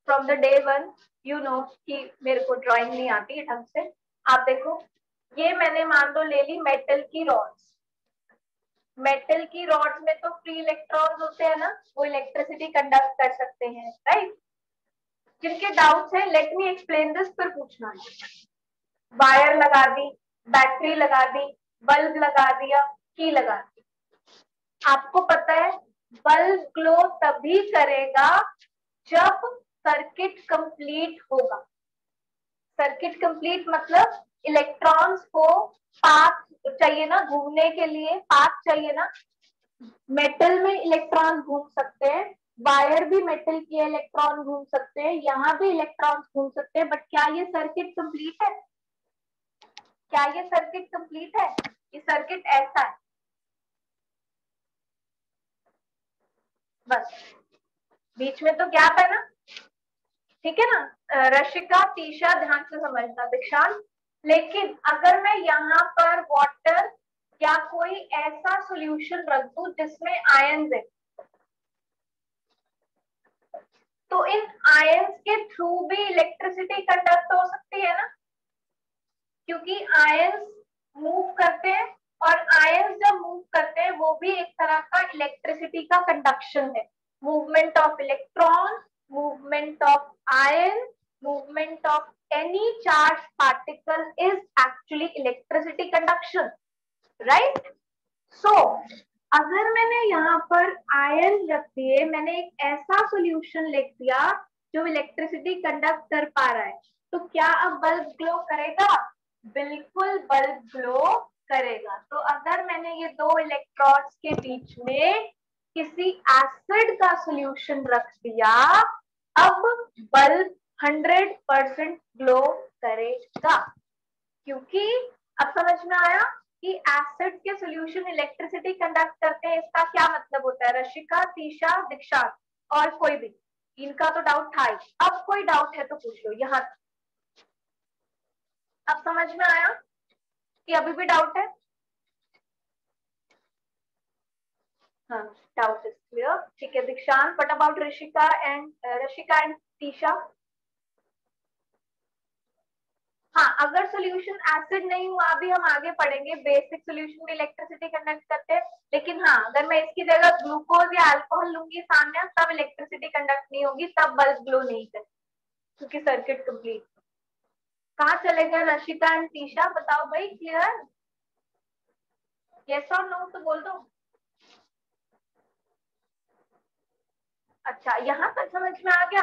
Speaker 1: from the day 1 you know कि मेरे को ड्राइंग नहीं आती है ढंग से, आप देखो ये मैंने मान लो ले ली मेटल की रॉड्स, मेटल की रॉड्स में तो फ्री इलेक्ट्रॉन्स होते हैं ना, वो इलेक्ट्रिसिटी कंडक्ट कर सकते हैं, राइट। जिनके डाउट्स है लेट मी एक्सप्लेन दिस, फिर पूछना है। वायर लगा दी, बैटरी लगा दी, बल्ब लगा दिया, की लगा दी, आपको पता है बल्ब ग्लो तभी करेगा जब सर्किट कंप्लीट होगा। सर्किट कंप्लीट मतलब इलेक्ट्रॉन्स को पाथ चाहिए ना घूमने के लिए, पाथ चाहिए ना, मेटल में इलेक्ट्रॉन घूम सकते हैं वायर भी मेटल की इलेक्ट्रॉन घूम सकते हैं, यहाँ भी इलेक्ट्रॉन घूम सकते हैं, बट क्या ये सर्किट कंप्लीट है? क्या ये सर्किट कंप्लीट है? ये सर्किट ऐसा है, बस बीच में तो गैप है ना, ठीक है ना। रशिका, तीशा ध्यान से समझना, दीक्षांत। लेकिन अगर मैं यहाँ पर वाटर या कोई ऐसा सॉल्यूशन रख दूं जिसमें आयंस है, तो इन आयंस के थ्रू भी इलेक्ट्रिसिटी कंडक्ट हो सकती है ना, क्योंकि आयंस मूव करते हैं, और आयंस जब मूव करते हैं वो भी एक तरह का इलेक्ट्रिसिटी का कंडक्शन है। Movement of electron, movement of ion, movement of any charged particle is actually electricity conduction, right? So अगर मैंने यहाँ पर आयन रख दिए, मैंने एक ऐसा सॉल्यूशन लिख दिया जो इलेक्ट्रिसिटी कंडक्ट कर पा रहा है, तो क्या अब बल्ब ग्लो करेगा? बिल्कुल बल्ब ग्लो करेगा। तो अगर मैंने ये दो इलेक्ट्रॉन्स के बीच में किसी एसिड का सॉल्यूशन रख दिया, अब बल्ब 100% ग्लो करेगा, क्योंकि अब समझ में आया कि एसिड के सॉल्यूशन इलेक्ट्रिसिटी कंडक्ट करते हैं। इसका क्या मतलब होता है? रशिका, तीशा, दीक्षांत और कोई भी, इनका तो डाउट था ही। अब कोई डाउट है तो पूछ लो यहाँ। अब समझ में आया कि अभी भी डाउट है? हाँ, डाउट इज क्लियर, ठीक है दीक्षांत। What about Rashika and Tisha? हाँ, अगर सॉल्यूशन एसिड नहीं हुआ, अभी हम आगे पढ़ेंगे, बेसिक सॉल्यूशन में इलेक्ट्रिसिटी कंडक्ट करते हैं, लेकिन हाँ अगर मैं इसकी जगह ग्लूकोज या अल्कोहल लूंगी सामने, तब इलेक्ट्रिसिटी कंडक्ट नहीं होगी, तब बल्ब ग्लो नहीं करेगा, क्योंकि सर्किट कंप्लीट। कहाँ चले गए रशिका एंड तीशा? बताओ भाई, क्लियर? यस और नो तो बोल दो। अच्छा, यहाँ तक समझ में आ गया?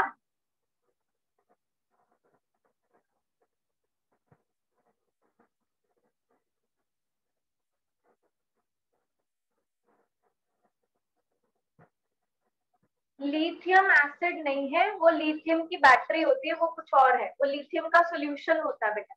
Speaker 1: लिथियम एसिड नहीं है, वो लिथियम की बैटरी होती है, वो कुछ और है, वो लिथियम का सॉल्यूशन होता है बेटा।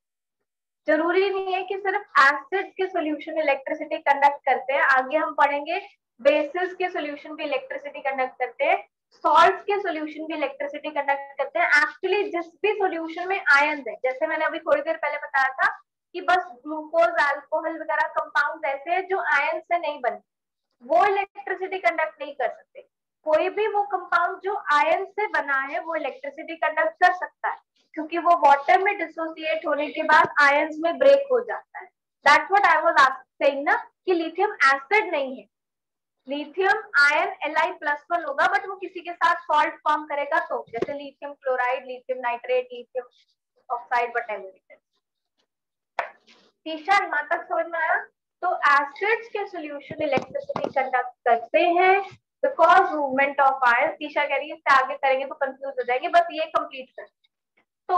Speaker 1: जरूरी नहीं है कि सिर्फ एसिड के सॉल्यूशन इलेक्ट्रिसिटी कंडक्ट करते हैं, आगे हम पढ़ेंगे बेसिस के सॉल्यूशन भी इलेक्ट्रिसिटी कंडक्ट करते हैं, सॉल्ट्स के सॉल्यूशन भी इलेक्ट्रिसिटी कंडक्ट करते हैं। एक्चुअली जिस भी सॉल्यूशन में आयन है, जैसे मैंने अभी थोड़ी देर पहले बताया था कि बस ग्लूकोज, अल्कोहल वगैरह कंपाउंड ऐसे हैं जो आयन से नहीं बने, वो इलेक्ट्रिसिटी कंडक्ट नहीं कर सकते। कोई भी वो कंपाउंड जो आयन से बना है वो इलेक्ट्रिसिटी कंडक्ट कर सकता है, क्योंकि वो वाटर में डिसोसिएट होने के बाद आयंस में ब्रेक हो जाता है। That's what I was saying ना, कि लिथियम एसिड नहीं है, लिथियम आयन Li+1 होगा, बट वो किसी के साथ सॉल्ट फॉर्म करेगा, तो जैसे lithium chloride, lithium nitrate, lithium oxide, whatever. तीसरा यहाँ तक समझ में आया? तो एसिड्स के सॉल्यूशन इलेक्ट्रिसिटी कंडक्ट करते हैं बिकॉज मूवमेंट ऑफ आयन। तीसरा कह रही है इससे आगे करेंगे तो कंफ्यूज हो जाएंगे, बस ये कंप्लीट कर। तो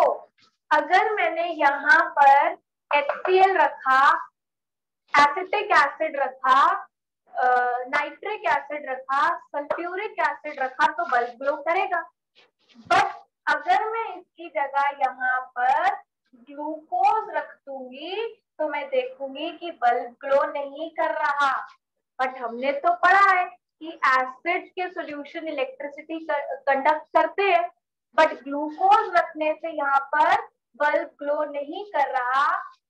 Speaker 1: अगर मैंने यहाँ पर HCl रखा, एसिटिक एसिड रखा, नाइट्रिक एसिड रखा, सल्फ्यूरिक एसिड रखा, तो बल्ब ग्लो करेगा। बट अगर मैं इसकी जगह यहाँ पर ग्लूकोज रख दूंगी तो मैं देखूंगी कि बल्ब ग्लो नहीं कर रहा। बट हमने तो पढ़ा है कि एसिड के सॉल्यूशन इलेक्ट्रिसिटी कंडक्ट करते हैं, बट ग्लूकोज रखने से यहाँ पर बल्ब ग्लो नहीं कर रहा।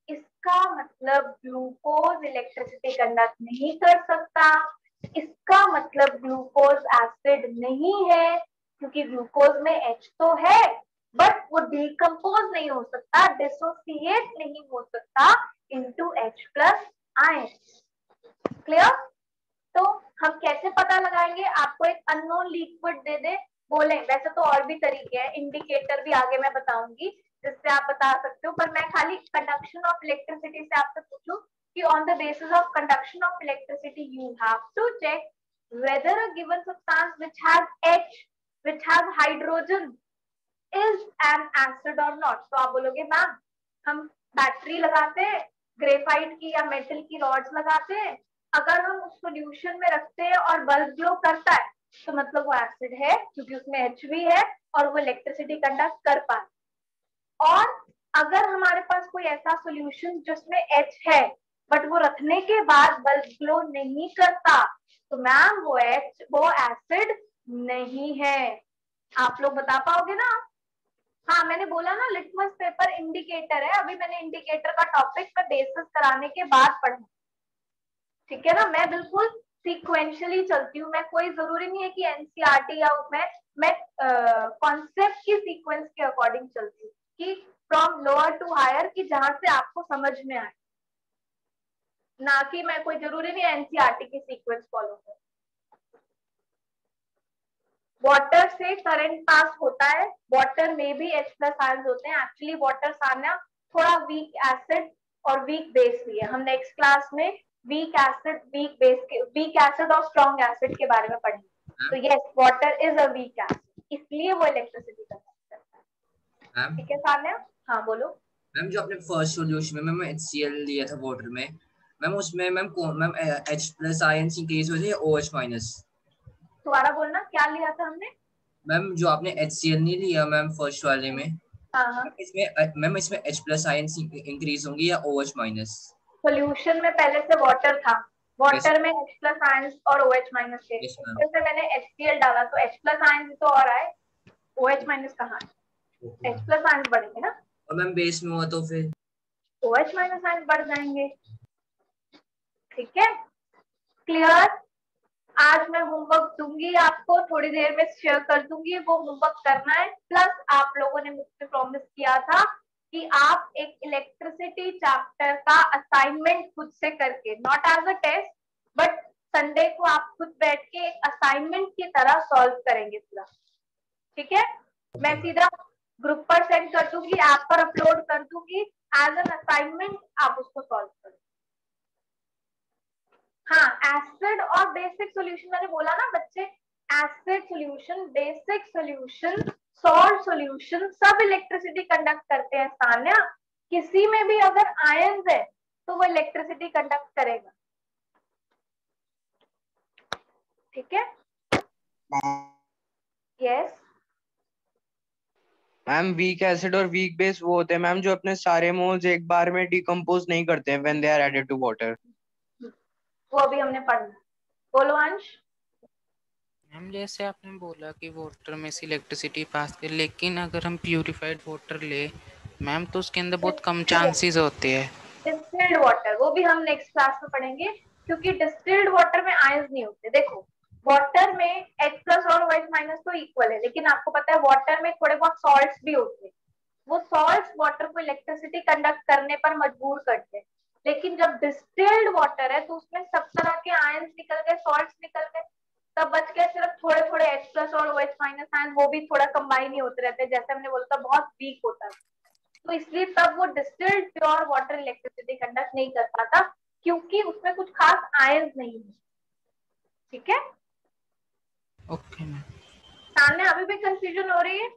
Speaker 1: इसका मतलब ग्लूकोज इलेक्ट्रिसिटी कंडक्ट नहीं कर सकता, इसका मतलब ग्लूकोज एसिड नहीं है, क्योंकि ग्लूकोज में H तो है, बट वो डिकम्पोज नहीं हो सकता, डिसोसिएट नहीं हो सकता इनटू H+ आयन। क्लियर? तो हम कैसे पता लगाएंगे? आपको एक अननोन लिक्विड दे दे, बोले, वैसे तो और भी तरीके हैं, इंडिकेटर भी आगे मैं बताऊंगी जिससे आप बता सकते हो, पर मैं खाली कंडक्शन ऑफ इलेक्ट्रिसिटी से आपसे पूछूं कि on the basis of conduction of electricity you have to check whether a given substance which has H, which has hydrogen is an acid or not। तो आप बोलोगे मैम हम बैटरी लगाते हैं, ग्रेफाइट की या मेटल की रॉड्स लगाते हैं, अगर हम उस सॉल्यूशन में रखते हैं और बल्ब ग्लो करता है तो मतलब वो एसिड है क्योंकि उसमें H भी है और वो इलेक्ट्रिसिटी कंडक्ट कर पाए। और अगर हमारे पास कोई ऐसा सॉल्यूशन जिसमें H है बट वो रखने के बाद बल्ब ग्लो नहीं करता, तो मैम वो एसिड नहीं है। आप लोग बता पाओगे ना? हाँ, मैंने बोला ना लिटमस पेपर इंडिकेटर है। अभी मैंने इंडिकेटर का टॉपिक में बेसिस कराने के बाद पढ़ा, ठीक है ना? मैं बिल्कुल सीक्वेंशियली चलती हूँ। मैं कोई जरूरी नहीं है कि एनसीईआरटी या मैं कॉन्सेप्ट की सीक्वेंस के अकॉर्डिंग चलती हूँ कि फ्रॉम लोअर टू हायर, कि जहां से आपको समझ में आए, ना कि मैं कोई जरूरी नहीं एनसीईआरटी की सीक्वेंस फॉलो करूं। वाटर से करंट पास होता है, वाटर में भी H प्लस आयंस होते हैं। एक्चुअली वाटर सामने थोड़ा वीक एसिड और वीक बेस भी है। हम नेक्स्ट क्लास में वीक एसिड, वीक बेस के, वीक एसिड और स्ट्रॉन्ग एसिड के बारे में पढ़ेंगे। तो yes, water is a weak acid, इसलिए वो इलेक्ट्रिसिटी कंडक्ट करता है। ठीक है सान्या? हाँ बोलो
Speaker 4: मैम। जो आपने फर्स्ट सॉल्यूशन में मैम HCl लिया था वाटर में, मैम उसमें ma'am H plus ions increase होते हैं या OH माइनस?
Speaker 1: दोबारा बोलना, क्या लिया था हमने?
Speaker 4: मैम जो आपने HCl नहीं लिया मैम फर्स्ट वाले में,
Speaker 1: हाँ,
Speaker 4: इसमें H प्लस आयंस इंक्रीज होंगी या OH माइनस?
Speaker 1: सॉल्यूशन में पहले से वाटर था, वाटर में H प्लस आयंस और OH माइनस थे। ऊपर से मैंने HCl डाला तो H प्लस आयंस तो और आए, OH माइनस कहाँ है? H प्लस आयंस बढ़ेंगे ना,
Speaker 4: और मैम बेस में हुआ तो फिर
Speaker 1: OH माइनस आयंस बढ़ जाएंगे। ठीक है, क्लियर? आज मैं होमवर्क दूंगी आपको, थोड़ी देर में शेयर कर दूंगी, वो होमवर्क करना है। प्लस आप लोगों ने मुझसे प्रॉमिस किया था कि आप एक इलेक्ट्रिसिटी चैप्टर का असाइनमेंट खुद से करके, not as a test but Sunday को आप खुद बैठ के एक असाइनमेंट की तरह सॉल्व करेंगे पूरा। ठीक है, मैं सीधा ग्रुप पर सेंड कर दूंगी, ऐप पर अपलोड कर दूंगी, एज एन असाइनमेंट आप उसको सॉल्व करें। हाँ, एसिड और बेसिक सॉल्यूशन मैंने बोला ना बच्चे, acid solution, basic solution, salt solution सब इलेक्ट्रिसिटी कंडक्ट करते हैं। सान्या, किसी में भी अगर आयंस है तो वो इलेक्ट्रिसिटी कंडक्ट करेगा। ठीक है? यस
Speaker 2: मैम वीक एसिड और वीक बेस वो होते हैं मैम जो अपने सारे मोल्स एक बार में डिकम्पोज नहीं करते हैं when they are added to water.
Speaker 1: वो अभी हमने पढ़ना। बोलो अंश।
Speaker 9: मैम जैसे आपने बोला कि वाटर में से इलेक्ट्रिसिटी पास कर, लेकिन अगर हम प्यूरिफाइड वाटर ले मैम तो उसके अंदर बहुत कम चांसेस होते हैं।
Speaker 1: डिस्टिल्ड वाटर, वो भी हम नेक्स्ट क्लास में पढ़ेंगे, क्योंकि डिस्टिल्ड वाटर में आयंस नहीं होते। देखो, वाटर में H प्लस और OH माइनस तो इक्वल है, लेकिन आपको पता है वाटर में थोड़े बहुत सॉल्ट्स भी होते हैं। वो सॉल्ट्स वाटर को इलेक्ट्रिसिटी कंडक्ट करने पर मजबूर करते हैं। लेकिन जब डिस्टिल्ड वाटर है तो उसमें सब तरह के आयंस निकल गए, सॉल्ट्स निकल गए, तब बच गए सिर्फ थोड़े थोड़े H प्लस और OH माइनस आयन, वो भी थोड़ा कंबाइन ही होते रहते हैं। जैसे हमने बोला था बहुत वीक होता है, तो इसलिए तब वो distilled pure water electricity conduct नहीं कर पाता, क्योंकि उसमें कुछ खास आयंस नहीं है। ठीक है?
Speaker 9: Okay ma'am.
Speaker 1: सामने अभी भी कंफ्यूजन हो रही है?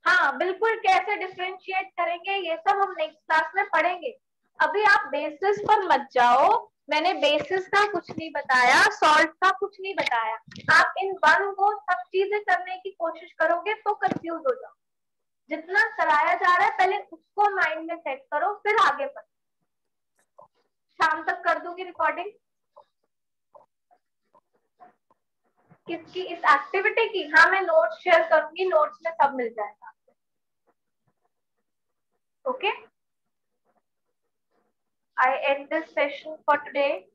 Speaker 1: हाँ बिल्कुल, कैसे डिफरेंशिएट करेंगे ये सब हम नेक्स्ट क्लास में पढ़ेंगे। अभी आप बेसिस पर मत जाओ, मैंने बेसिस का कुछ नहीं बताया, सॉल्ट का कुछ नहीं बताया। आप इन वन को सब चीजें करने की कोशिश करोगे तो कंफ्यूज हो जाओ। जितना कराया जा रहा है पहले उसको माइंड में सेट करो, फिर आगे बढ़ो। शाम तक कर दूंगी रिकॉर्डिंग किसकी, इस एक्टिविटी की। हाँ, मैं नोट्स शेयर करूंगी, नोट्स में सब मिल जाएगा। Okay, I end this session for today.